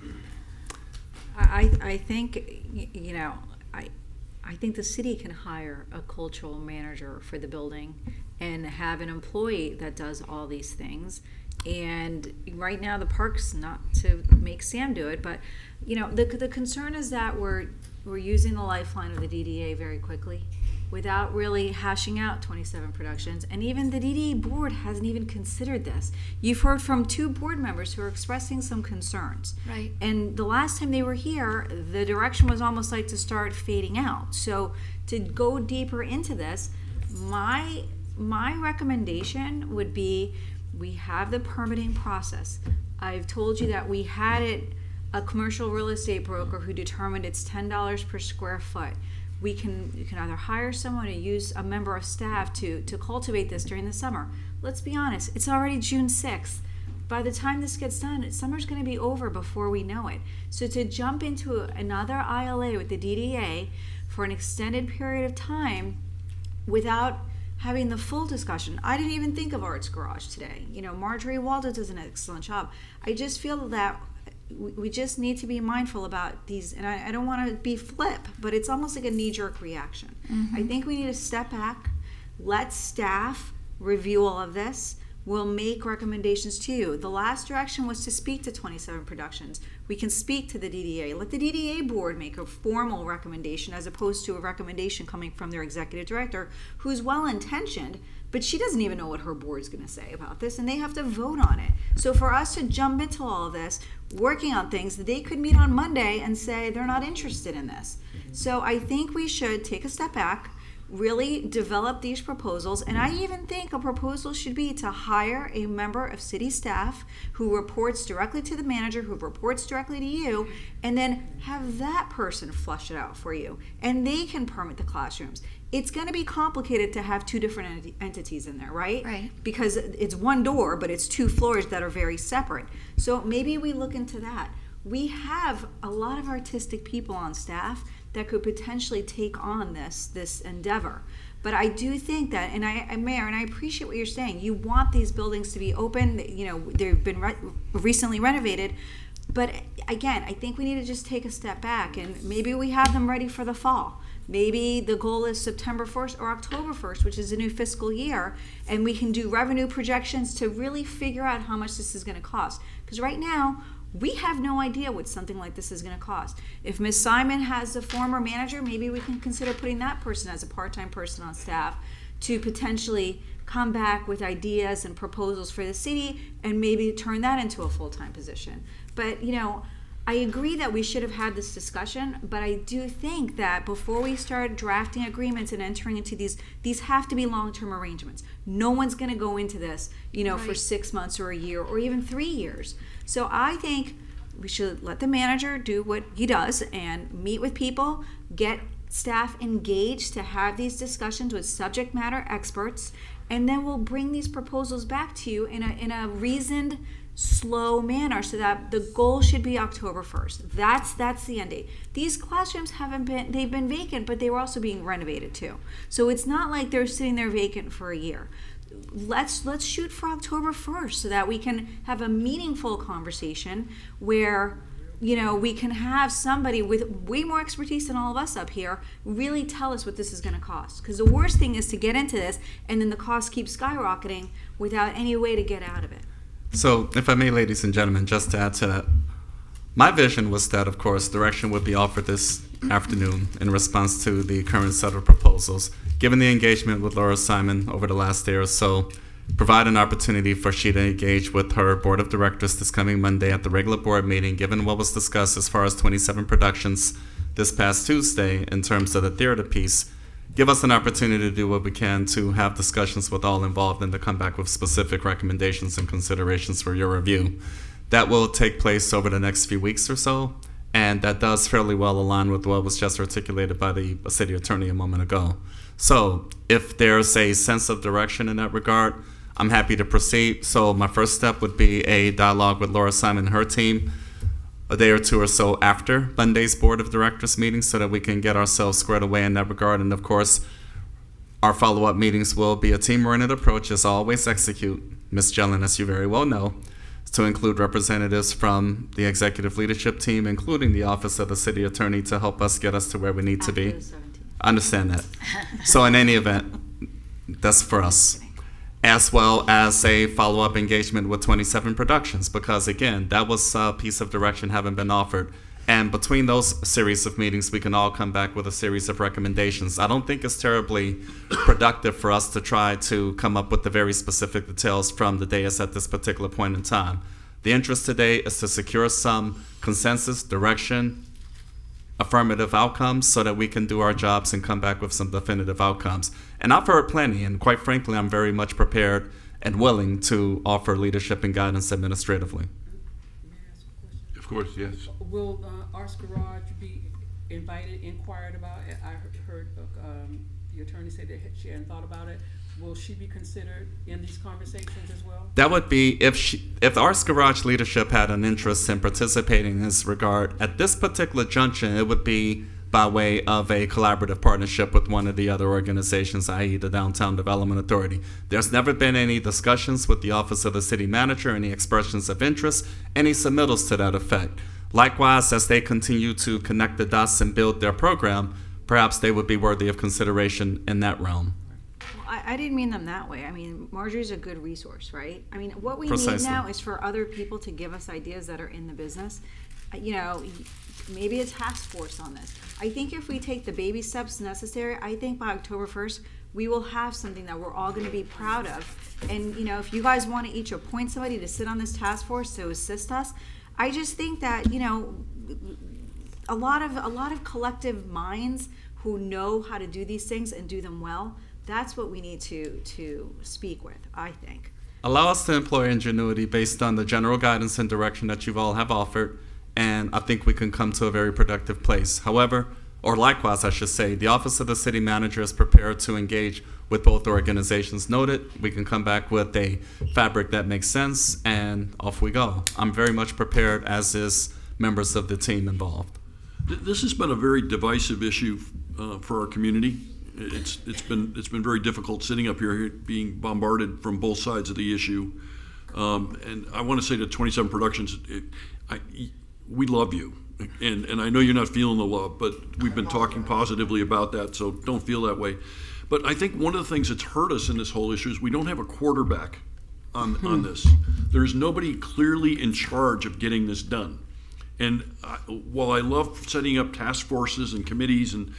I think, you know, I think the city can hire a cultural manager for the building and have an employee that does all these things. And right now, the park's not to make Sam do it, but, you know, the concern is that we're using the lifeline of the DDA very quickly without really hashing out 27 productions. And even the DDA board hasn't even considered this. You've heard from 2 board members who are expressing some concerns. Right. And the last time they were here, the direction was almost like to start fading out. So to go deeper into this, my recommendation would be, we have the permitting process. I've told you that we had a commercial real estate broker who determined it's $10 per square foot. You can either hire someone or use a member of staff to cultivate this during the summer. Let's be honest, it's already June 6th. By the time this gets done, summer's going to be over before we know it. So to jump into another ILA with the DDA for an extended period of time without having the full discussion. I didn't even think of Arts Garage today. You know, Marjorie Waldo does an excellent job. I just feel that we just need to be mindful about these, and I don't want to be flip, but it's almost like a knee-jerk reaction. I think we need to step back, let staff review all of this. We'll make recommendations to you. The last direction was to speak to 27 Productions. We can speak to the DDA. Let the DDA board make a formal recommendation as opposed to a recommendation coming from their executive director, who's well-intentioned, but she doesn't even know what her board's going to say about this, and they have to vote on it. So for us to jump into all of this, working on things, they could meet on Monday and say they're not interested in this. So I think we should take a step back, really develop these proposals, and I even think a proposal should be to hire a member of city staff who reports directly to the manager, who reports directly to you, and then have that person flush it out for you, and they can permit the classrooms. It's going to be complicated to have 2 different entities in there, right? Right. Because it's one door, but it's 2 floors that are very separate. So maybe we look into that. We have a lot of artistic people on staff that could potentially take on this endeavor. But I do think that, and Mayor, and I appreciate what you're saying, you want these buildings to be open, you know, they've been recently renovated, but again, I think we need to just take a step back, and maybe we have them ready for the fall. Maybe the goal is September 1st or October 1st, which is a new fiscal year, and we can do revenue projections to really figure out how much this is going to cost. Because right now, we have no idea what something like this is going to cost. If Ms. Simon has a former manager, maybe we can consider putting that person as a part-time person on staff to potentially come back with ideas and proposals for the city and maybe turn that into a full-time position. But, you know, I agree that we should have had this discussion, but I do think that before we start drafting agreements and entering into these have to be long-term arrangements. No one's going to go into this, you know, for 6 months or a year or even 3 years. So I think we should let the manager do what he does and meet with people, get staff engaged to have these discussions with subject matter experts, and then we'll bring these proposals back to you in a reasoned, slow manner, so that the goal should be October 1st. That's the end date. These classrooms they've been vacant, but they were also being renovated too. So it's not like they're sitting there vacant for a year. Let's shoot for October 1st so that we can have a meaningful conversation where, you know, we can have somebody with way more expertise than all of us up here really tell us what this is going to cost. Because the worst thing is to get into this and then the cost keeps skyrocketing without any way to get out of it. So, if I may, ladies and gentlemen, just to add to that, my vision was that, of course, direction would be offered this afternoon in response to the current set of proposals. Given the engagement with Laura Simon over the last day or so, provide an opportunity for she to engage with her board of directors this coming Monday at the regular board meeting, given what was discussed as far as 27 Productions this past Tuesday in terms of the theater piece. Give us an opportunity to do what we can to have discussions with all involved and to come back with specific recommendations and considerations for your review. That will take place over the next few weeks or so, and that does fairly well align with what was just articulated by the city attorney a moment ago. So if there's a sense of direction in that regard, I'm happy to proceed. So my first step would be a dialogue with Laura Simon and her team a day or two or so after Monday's Board of Directors meeting so that we can get ourselves squared away in that regard. And of course, our follow-up meetings will be a team-oriented approach, as always execute, Ms. Jellin, as you very well know. to include representatives from the executive leadership team, including the Office of the City Attorney, to help us get us to where we need to be. After the 17th. I understand that. So in any event, that's for us. As well as a follow-up engagement with 27 Productions, because again, that was a piece of direction having been offered. And between those series of meetings, we can all come back with a series of recommendations. I don't think it's terribly productive for us to try to come up with the very specific details from the dais at this particular point in time. The interest today is to secure some consensus, direction, affirmative outcomes so that we can do our jobs and come back with some definitive outcomes. And I've heard plenty, and quite frankly, I'm very much prepared and willing to offer leadership and guidance administratively. Of course, yes. Will Arts Garage be invited, inquired about? I heard the attorney say that she hadn't thought about it. Will she be considered in these conversations as well? That would be if Arts Garage leadership had an interest in participating in this regard. At this particular junction, it would be by way of a collaborative partnership with one of the other organizations, i.e. the Downtown Development Authority. There's never been any discussions with the Office of the City Manager, any expressions of interest, any submittals to that effect. Likewise, as they continue to connect the dots and build their program, perhaps they would be worthy of consideration in that realm. I didn't mean them that way. I mean, Marjorie's a good resource, right? I mean, what we Precisely. need now is for other people to give us ideas that are in the business. You know, maybe a task force on this. I think if we take the baby steps necessary, I think by October 1st, we will have something that we're all going to be proud of. And, you know, if you guys want to each appoint somebody to sit on this task force to assist us, I just think that, you know, a lot of collective minds who know how to do these things and do them well, that's what we need to speak with, I think. Allow us to employ ingenuity based on the general guidance and direction that you all have offered, and I think we can come to a very productive place. However, or likewise, I should say, the Office of the City Manager is prepared to engage with both organizations noted. We can come back with a fabric that makes sense, and off we go. I'm very much prepared, as is members of the team involved. This has been a very divisive issue for our community. It's been very difficult sitting up here being bombarded from both sides of the issue. And I want to say to 27 Productions, we love you. And I know you're not feeling the love, but we've been talking positively about that, so don't feel that way. But I think one of the things that's hurt us in this whole issue is we don't have a quarterback on this. There's nobody clearly in charge of getting this done. And while I love setting up task forces and committees, and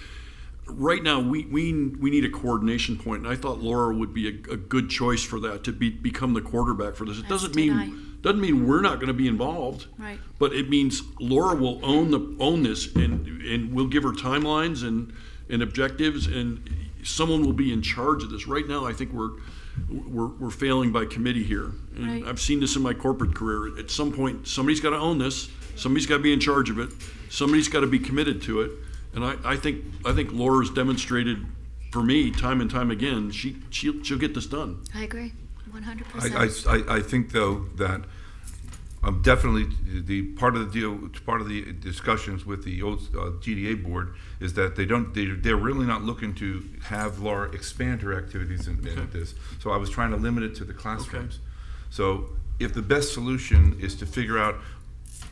right now we need a coordination point, and I thought Laura would be a good choice for that, to become the quarterback for this. It doesn't mean we're not going to be involved, Right. but it means Laura will own this, and we'll give her timelines and objectives, and someone will be in charge of this. Right now, I think we're failing by committee here, and Right. I've seen this in my corporate career. At some point, somebody's got to own this. Somebody's got to be in charge of it. Somebody's got to be committed to it. And I think Laura's demonstrated for me time and time again she'll get this done. I agree, 100%. I think though that definitely the part of the discussions with the old GDA board is that they're really not looking to have Laura expand her activities in this. So I was trying to limit it to the classrooms. Okay. So if the best solution is to figure out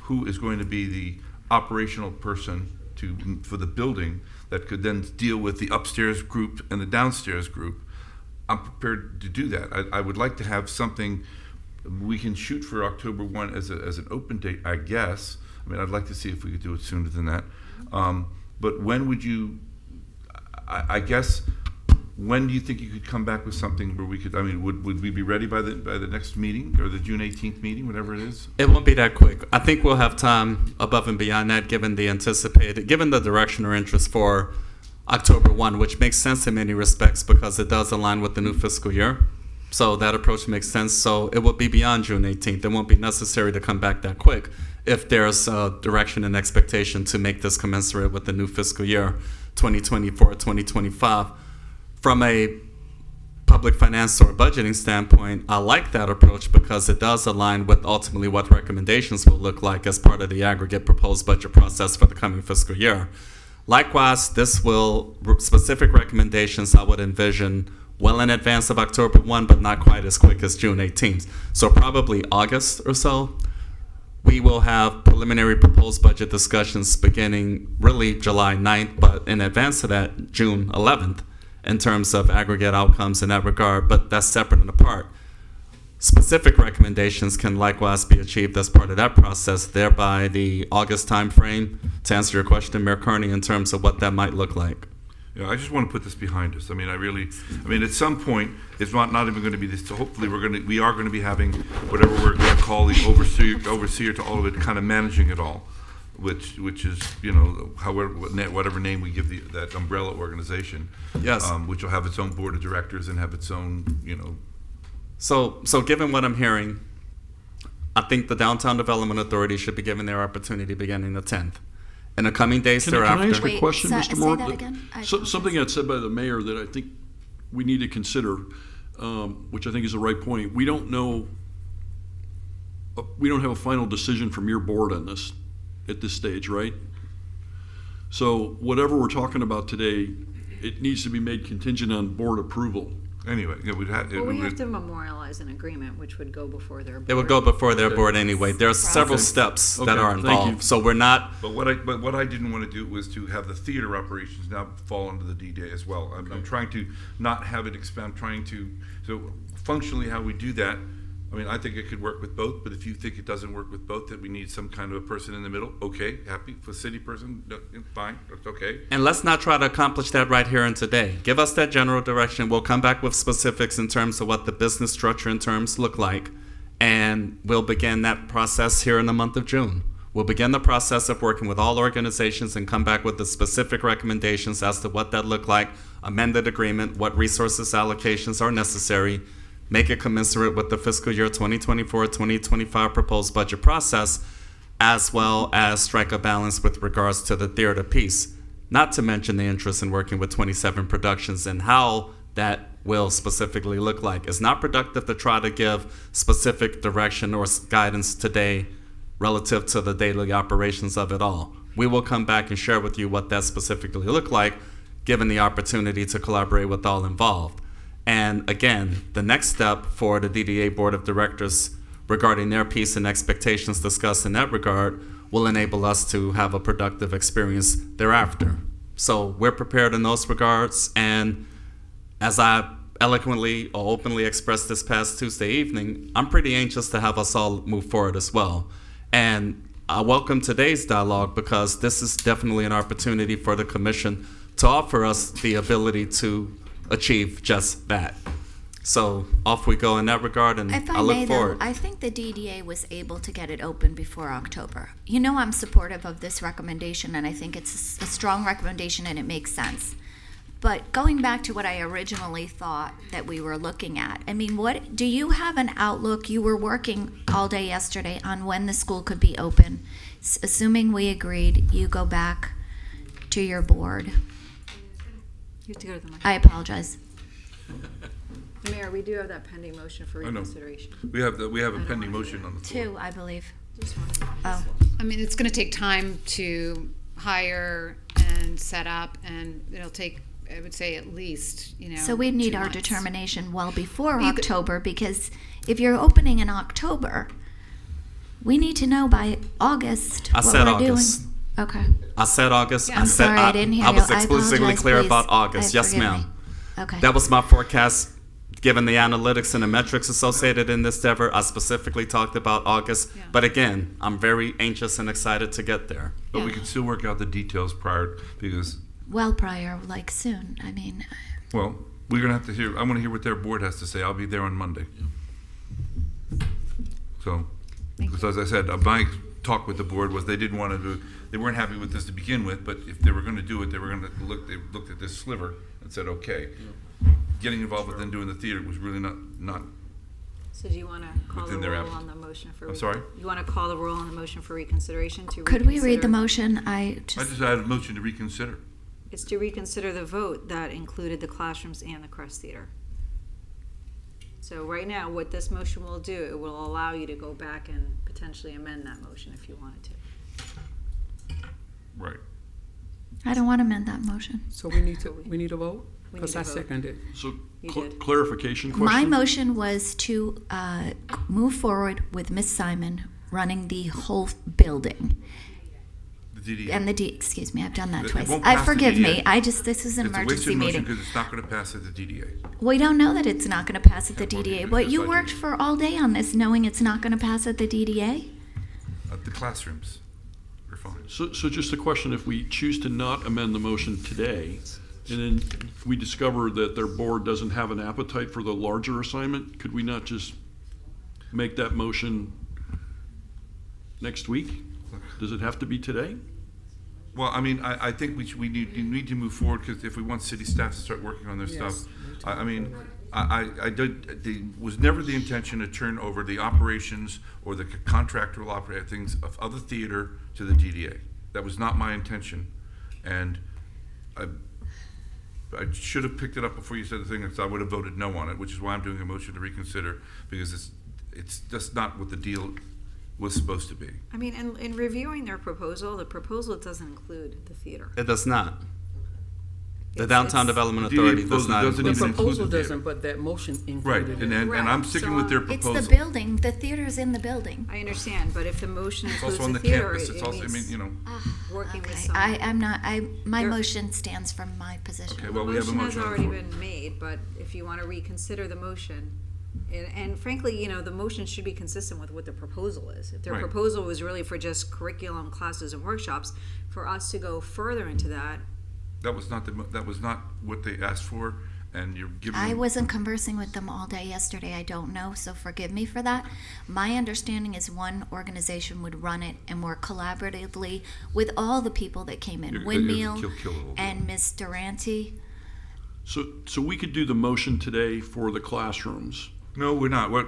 who is going to be the operational person for the building that could then deal with the upstairs group and the downstairs group, I'm prepared to do that. I would like to have something we can shoot for October 1 as an open date, I guess. I mean, I'd like to see if we could do it sooner than that. But when would you, I guess, when do you think you could come back with something where we could, I mean, would we be ready by the next meeting, or the June 18th meeting, whatever it is? It won't be that quick. I think we'll have time above and beyond that, given the direction or interest for October 1, which makes sense in many respects because it does align with the new fiscal year. So that approach makes sense. So it will be beyond June 18th. It won't be necessary to come back that quick if there's a direction and expectation to make this commensurate with the new fiscal year, 2024, 2025. From a public finance or budgeting standpoint, I like that approach because it does align with ultimately what recommendations will look like as part of the aggregate proposed budget process for the coming fiscal year. Likewise, specific recommendations I would envision well in advance of October 1, but not quite as quick as June 18th. So probably August or so, we will have preliminary proposed budget discussions beginning really July 9th, but in advance of that, June 11th, in terms of aggregate outcomes in that regard, but that's separate and apart. Specific recommendations can likewise be achieved as part of that process, thereby the August timeframe, to answer your question, Mayor Carney, in terms of what that might look like. Yeah, I just want to put this behind us. I mean, at some point, it's not even going to be this. So hopefully, we are going to be having whatever we're going to call the overseer to all of it, kind of managing it all, which is, you know, whatever name we give that umbrella organization. Yes. Which will have its own board of directors and have its own, you know. So given what I'm hearing, I think the Downtown Development Authority should be given their opportunity beginning the 10th. In the coming days Can I thereafter. ask a question, Mr. Moore? Say that again? Something that's said by the mayor that I think we need to consider, which I think is the right point. We don't know, we don't have a final decision from your board on this at this stage, right? So whatever we're talking about today, it needs to be made contingent on board approval. Anyway, yeah, We have to memorialize an agreement, which would go before their board. It would go before their board anyway. There are several Okay. steps that Okay, are thank you. involved. So we're not, But what I didn't want to do was to have the theater operations now fall under the DDA as well. I'm trying to not have it expand. I'm trying to, so functionally how we do that, I mean, I think it could work with both, but if you think it doesn't work with both, that we need some kind of a person in the middle, okay, happy. For city person, no, fine, that's okay. and let's not try to accomplish that right here and today. Give us that general direction. We'll come back with specifics in terms of what the business structure and terms look like, and we'll begin that process here in the month of June. We'll begin the process of working with all organizations and come back with the specific recommendations as to what that look like, amended agreement, what resources allocations are necessary, make it commensurate with the fiscal year 2024-2025 proposed budget process, as well as strike a balance with regards to the theater piece. Not to mention the interest in working with 27 productions and how that will specifically look like. It's not productive to try to give specific direction or guidance today relative to the daily operations of it all. We will come back and share with you what that specifically look like, given the opportunity to collaborate with all involved. And again, the next step for the DDA Board of Directors regarding their piece and expectations discussed in that regard will enable us to have a productive experience thereafter. So we're prepared in those regards, and as I eloquently or openly expressed this past Tuesday evening, I'm pretty anxious to have us all move forward as well. And I welcome today's dialogue because this is definitely an opportunity for the Commission to offer us the ability to achieve just that. So off we go in that regard, and If I I look may, though, forward. I think the DDA was able to get it open before October. You know, I'm supportive of this recommendation, and I think it's a strong recommendation and it makes sense. But going back to what I originally thought that we were looking at, I mean, what do you have an outlook? You were working all day yesterday on when the school could be open. Assuming we agreed, you go back to your board. You have to go to the mic. I apologize. Mayor, we do have that pending motion for I know. reconsideration. We have a pending motion on the floor. Two, I believe. Just one. Oh, I mean, it's going to take time to hire and set up, and it'll take, I would say, at least, so we need 2 our months. determination well before You could- October, because if you're opening in October, we need to know by August I what said we're August. doing. Okay. I said August. I'm sorry, I didn't hear I was you. I explicitly apologize, clear please. about August. Yes, Forgive ma'am. me. Okay. That was my forecast. Given the analytics and the metrics associated in this endeavor, I specifically talked about August. Yeah. But again, I'm very anxious and excited to get there. But we Yeah. can still work out the details prior, because, Well prior, like soon. I mean, well, we're gonna have to hear, I wanna hear what their board has to say. I'll be there on Monday. So, because as I said, my talk with the board was they weren't happy with this to begin with, but if they were gonna do it, they looked at this sliver and said, okay. Getting involved with them doing the theater was really not, So do you want to call the Within their roll appetite. on the motion for? I'm sorry? You want to call the roll on the motion for reconsideration to could we read the reconsider- motion? I just had a motion to reconsider. It's to reconsider the vote that included the classrooms and the Crest Theater. So right now, what this motion will do, it will allow you to go back and potentially amend that motion if you wanted to. Right. I don't want to amend that motion. So we need a vote? We Because need I to vote. seconded. So You did. clarification question? My motion was to move forward with Ms. Simon running the whole building. The DDA. And excuse me, I've done that It twice. won't pass the Forgive me. DDA. This is an It's a emergency wasted motion meeting. because it's not going to pass at the DDA. We don't know that it's not going to pass at the DDA. But Yes, you I do. worked for all day on this knowing it's not going to pass at the DDA? The classrooms are fine. So just a question, if we choose to not amend the motion today, and then we discover that their board doesn't have an appetite for the larger assignment, could we not just make that motion next week? Does it have to be today? Well, I mean, I think we need to move forward because if we want city staff to start working on their stuff, I mean, was never the intention to turn over the operations or the contractual operating things of other theater to the DDA. That was not my intention, and I should have picked it up before you said the thing, because I would have voted no on it, which is why I'm doing a motion to reconsider, because it's just not what the deal was supposed to be. I mean, in reviewing their proposal, the proposal doesn't include the theater. It does not. The It's- Downtown it's- Development The DDA Authority does proposal not. doesn't The even include proposal the theater. doesn't, but that motion Right, included and it. I'm Right, sticking so with their It's proposal. the building. The theater's in the building. I understand, but if the motion It's includes also on the the theater, campus. it It's also, I mean, means you know. working with Okay, some. I'm not, my There- motion stands from my position. Okay, The well, we have a motion has motion on the already floor. been made, but if you want to reconsider the motion, and frankly, the motion should be consistent with what the proposal is. If their Right. proposal was really for just curriculum, classes, and workshops, for us to go further into that, That was not what they asked for, and you're giving. I them- wasn't conversing with them all day yesterday. I don't know, so forgive me for that. My understanding is one organization would run it and work collaboratively with all the people that came in, You're- Windmill kill it a little bit. and Ms. Durante. So we could do the motion today for the classrooms. No, we're not. Well,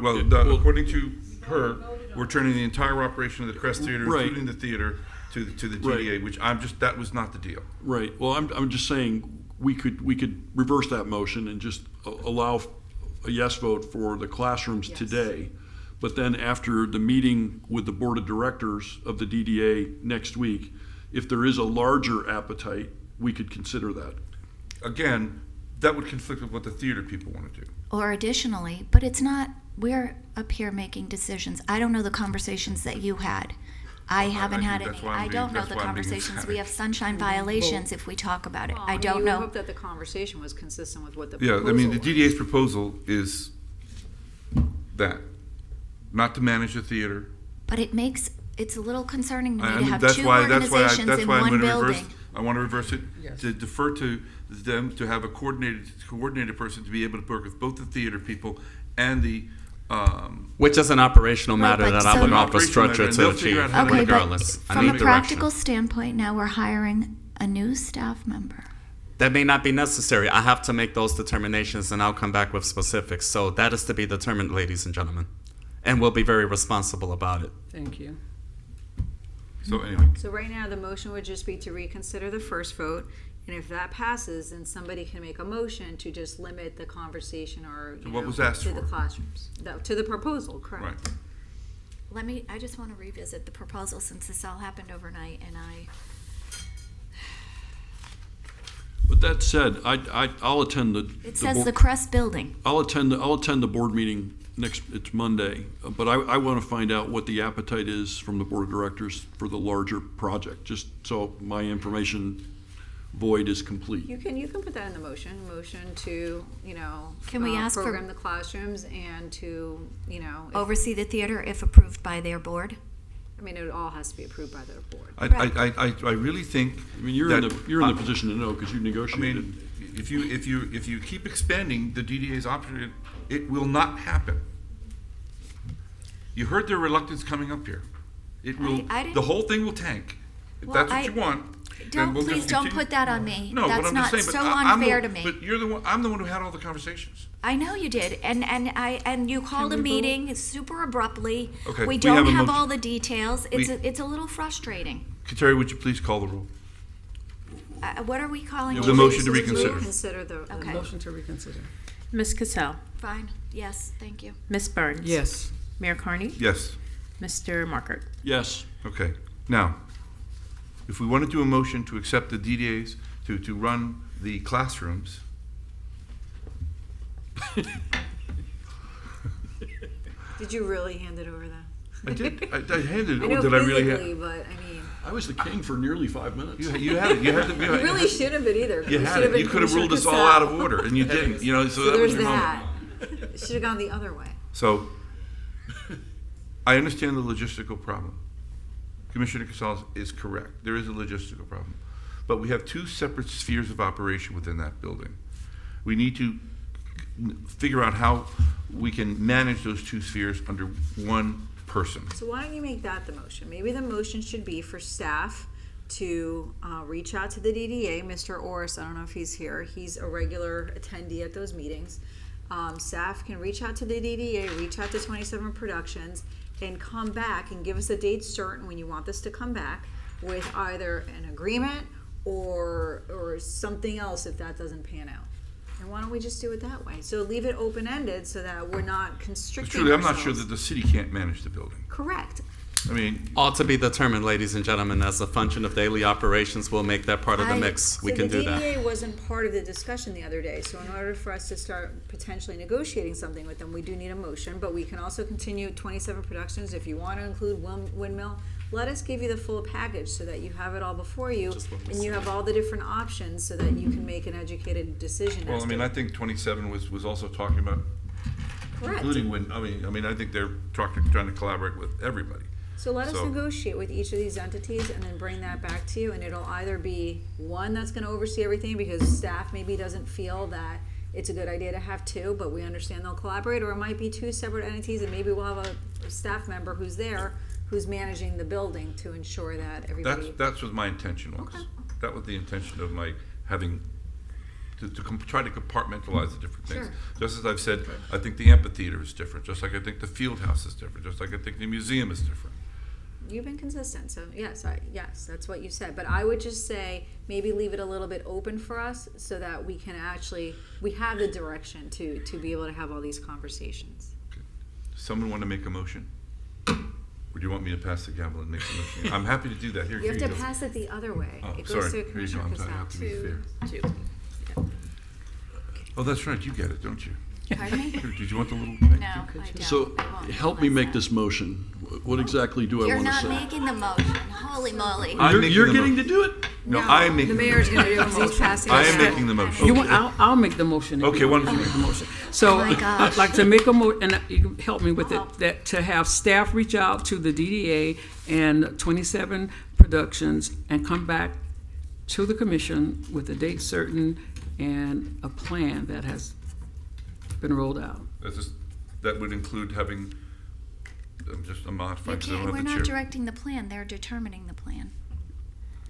according to her, we're turning the entire operation of the Crest Theater, Right. including the theater, to the Right. DDA, which that was not the deal. Right, well, I'm just saying, we could reverse that motion and just allow a yes vote for the classrooms Yes. today. But then after the meeting with the board of directors of the DDA next week, if there is a larger appetite, we could consider that. Again, that would conflict with what the theater people want to do. Or additionally, but it's not, we're up here making decisions. I don't know the conversations that you had. I haven't do. had That's any. why I'm I being- don't know that's the why I'm being conversations. We emphatic. have sunshine violations if we talk about it. well, I don't you would know. hope that the conversation was consistent with what the Yeah, proposal I mean, the was. DDA's proposal is that, not to manage the theater. But it's a little concerning to me I to mean, have that's two why organizations I'm in going one to reverse. building. I want to reverse it Yes. to defer to them to have a coordinated person to be able to work with both the theater people and the. Which is an operational Right, matter but that so- I would An offer operational structure matter, and to they'll figure achieve, out how to Okay, regardless. but I from need a direction. practical standpoint, now we're hiring a new staff member. That may not be necessary. I have to make those determinations and I'll come back with specifics. So that is to be determined, ladies and gentlemen. And we'll be very responsible about it. Thank you. So anyway, So right now, the motion would just be to reconsider the first vote, and if that passes, then somebody can make a motion to just limit the conversation or, what was asked to the for. classrooms. To the proposal, correct? right. I just want to revisit the proposal since this all happened overnight and But that said, I'll attend the. it says board- the Crest Building. I'll attend the board meeting it's Monday, but I want to find out what the appetite is from the board of directors for the larger project, just so my information void is complete. You can put that in the motion to, Can we ask for- program the classrooms and to, if- Oversee the theater if approved by their board. I mean, it all has to be approved by their board. I really think. I mean, you're in the position to know because you I negotiated. mean, if you keep expanding the DDA's option, it will not happen. You heard their reluctance coming up here. It will. I didn't- The whole thing will tank. If Well, that's what I- you want. Don't, then we'll please just don't continue. put that on me. No, That's but I'm not just saying. so But I'm unfair the, to me. But you're the one. I'm the one who had all the conversations. I know you did, and you called a meeting super abruptly. Okay, We we don't have a have motion. all the details. It's a little frustrating. Terry, would you please call the roll? What are we calling The it? motion to Just reconsider. Reconsider the. Okay. Motion to reconsider. Ms. Cassell, Fine. Yes, thank you. Ms. Burns. Yes. Mayor Carney, Yes. Mr. Markert. Yes, Okay. Now, if we want to do a motion to accept the DDAs to run the classrooms, Did you really hand it over though? I did. I handed I it. know Did I physically, really? but I mean, I was the king for nearly 5 minutes. You had it. You had to. you really should have been either. You had should have it. You been could have Commissioner ruled us all Cassell. out of order, and you didn't. You know, so that was There's your that. moment. It should have gone the other way. So, I understand the logistical problem. Commissioner Casals is correct. There is a logistical problem. But we have two separate spheres of operation within that building. We need to figure out how we can manage those two spheres under one person. So why don't you make that the motion? Maybe the motion should be for staff to reach out to the DDA. Mr. Orris, I don't know if he's here. He's a regular attendee at those meetings. Staff can reach out to the DDA, reach out to 27 Productions, and come back and give us a date certain when you want this to come back with either an agreement or something else if that doesn't pan out. And why don't we just do it that way? So leave it open-ended so that we're not constricting Truly, I'm not ourselves. sure that the city can't manage the building. Correct. I mean, All to be determined, ladies and gentlemen, as a function of daily operations, we'll make that part of the mix. We can do So the that. DDA wasn't part of the discussion the other day, so in order for us to start potentially negotiating something with them, we do need a motion, but we can also continue 27 Productions. If you want to include Windmill, let us give you the full package so that you have it all before you, and you have all the different options so that you can make an educated decision. well, as I mean, to- I think 27 was also talking about Correct. including when, I mean, I think they're trying to collaborate with everybody. So let us So- negotiate with each of these entities and then bring that back to you, and it'll either be one that's gonna oversee everything because staff maybe doesn't feel that it's a good idea to have two, but we understand they'll collaborate, or it might be two separate entities and maybe we'll have a staff member who's there, who's managing the building to ensure that everybody. That's what my intention was. Okay. That was the intention of my having, to try to compartmentalize the different things. Sure. Just as I've said, I think the amphitheater is different, just like I think the field house is different, just like I think the museum is different. You've been consistent, so yes, that's what you said. But I would just say maybe leave it a little bit open for us so that we can actually, we have the direction to be able to have all these conversations. Someone want to make a motion? Or do you want me to pass the gavel and make the motion? I'm happy to do that. Here You have to go. pass it the other way. Oh, It sorry. goes to Here you go. Commissioner I'm sorry. I have to Cassell. be fair. Oh, that's right. You get it, don't you? Pardon me? Here, did you want the little thing? No, I don't. So I won't. help me make What's this motion. What exactly do I You're want to not say? making the motion. Holy moly. I'm making You're the getting mo- to do it. No, I am The making the mayor's motion. gonna do it because he's passing it. I am down. making the motion. You want, I'll make the motion. if Okay, you want wonderful. to make the motion. So Oh my gosh. I'd like to make a and you can help me with it, that to have staff reach out to the DDA and 27 Productions and come back to the commission with a date certain and a plan that has been rolled out. That would include having, I'm modifying You because I don't can't, have we're the not chair. directing the plan, they're determining the plan.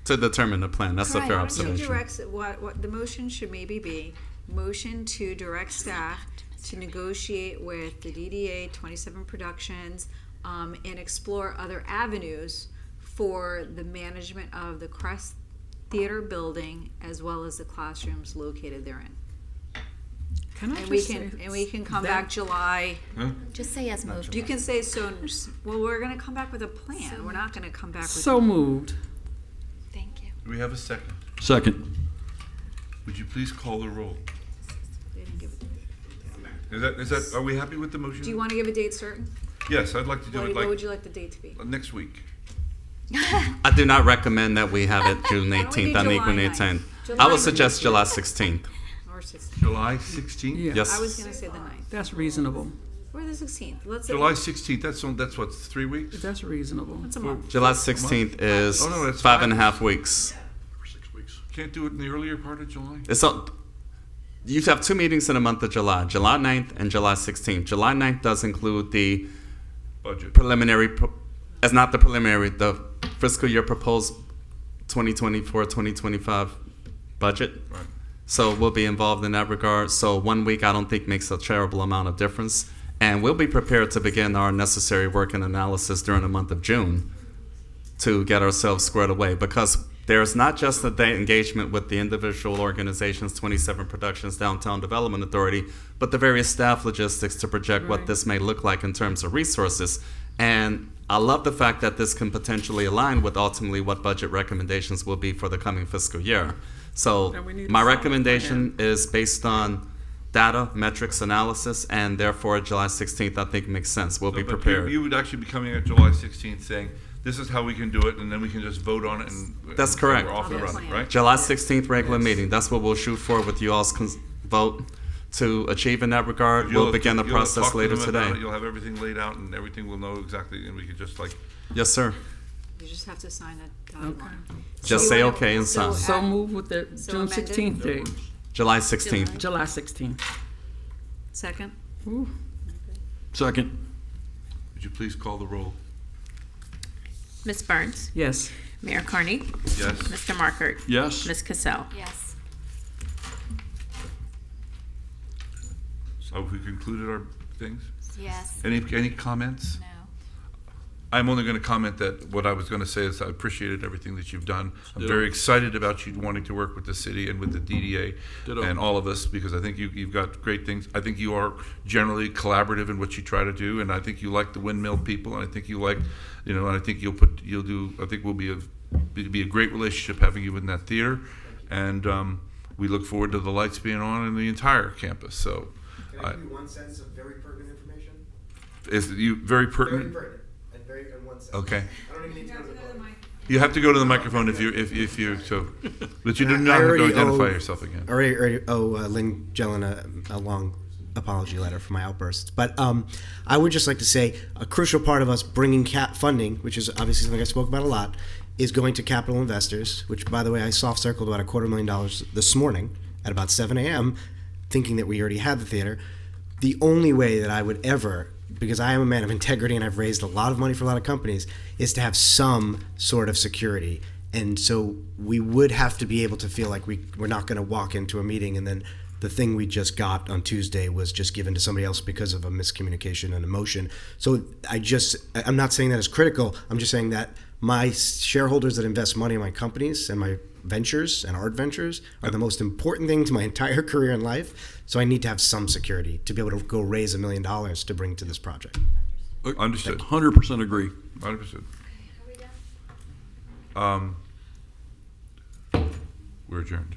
To determine the plan, that's a Correct. fair Why Why don't you observation. direct, what the motion should maybe be, motion to direct staff to negotiate with the DDA, 27 Productions, and explore other avenues for the management of the Crest Theater building as well as the classrooms located therein. Can I And just we can come that- back July, Just say as moved. you can say so, well, we're gonna come back with a plan, we're not gonna come back with. So moved. Thank you. Do we have a second? Second. Would you please call the roll? They didn't give it- Is that, are we happy with the motion? Do you wanna give a date certain? Yes, I'd like to do it What would like you like the date to be? next week. I do not recommend that we have it June Why don't we 18th. do I think we July need 10. 9th? I July would 9th. suggest July 16th. Or 16th? July 16th? Yeah. Yes. I was gonna say the 9th. That's reasonable. Or the 16th. Let's July 16th, that's what, 3 weeks? That's reasonable. That's a month. July 16th is Oh, no, that's 5.5 weeks. For 6 weeks. Can't do it in the earlier part of July? It's all, you have 2 meetings in the month of July, July 9th and July 16th. July 9th does include the Budget. preliminary, as not the preliminary, the fiscal year proposed 2024-2025 budget. Right. So we'll be involved in that regard. So 1 week I don't think makes a terrible amount of difference. And we'll be prepared to begin our necessary work and analysis during the month of June to get ourselves squared away, because there's not just the engagement with the individual organizations, 27 Productions, Downtown Development Authority, but the various staff logistics to project what this may look like in terms of resources. And I love the fact that this can potentially align with ultimately what budget recommendations will be for the coming fiscal year. So And we need a my solid recommendation is based on data, metrics, analysis, and therefore July 16th, I think, makes sense. We'll be But prepared. You would actually be coming at July 16th saying, this is how we can do it, and then we can just vote on it and That's and correct. we're off and running, right? July 16th, regular meeting. That's what we'll shoot for with you all's vote to achieve in that regard. We'll begin the You'll process talk to later them about today. it, You'll have everything laid out, and everything will know exactly, and we could just like, Yes, sir. You just have to sign a dotted line. Just you say wanna- okay and sign. So move with the So June amended? 16th date, July 16th. July 16th. Second? Second. would you please call the roll? Ms. Burns, Yes. Mayor Carney, Yes? Mr. Markert, Yes. Ms. Cassell. Yes. So have we concluded our things? Yes. Any comments? No. I'm only going to comment that what I was going to say is I appreciated everything that you've done. I'm Ditto. very excited about you wanting to work with the city and with the DDA Ditto. and all of us, because I think you've got great things. I think you are generally collaborative in what you try to do, and I think you like the windmill people, and I think you like, and I think I think we'll be a great relationship having you in that theater, and we look forward to the lights being on in the entire campus. So, Can I give you one sentence of very pertinent information? is you very Very pertinent? pertinent. And very in one sentence. Okay. I don't even need to go to the podium. You have to go to the microphone if you so, but you do I not have to already identify owe- yourself again. I already owe Lynn Gellin a long apology letter for my outbursts. But I would just like to say a crucial part of us bringing funding, which is obviously something I spoke about a lot, is going to capital investors, which, by the way, I soft-circled about $250,000 this morning at about 7 a.m., thinking that we already had the theater. The only way that I would ever, because I am a man of integrity and I've raised a lot of money for a lot of companies, is to have some sort of security. And so we would have to be able to feel like we're not going to walk into a meeting and then the thing we just got on Tuesday was just given to somebody else because of a miscommunication and emotion. So I'm not saying that as critical. I'm just saying that my shareholders that invest money in my companies and my ventures and art ventures are the most important thing to my entire career in life. So I need to have some security to be able to go raise $1 million to bring to this project. Understood. 100% agree. 100%. We're adjourned.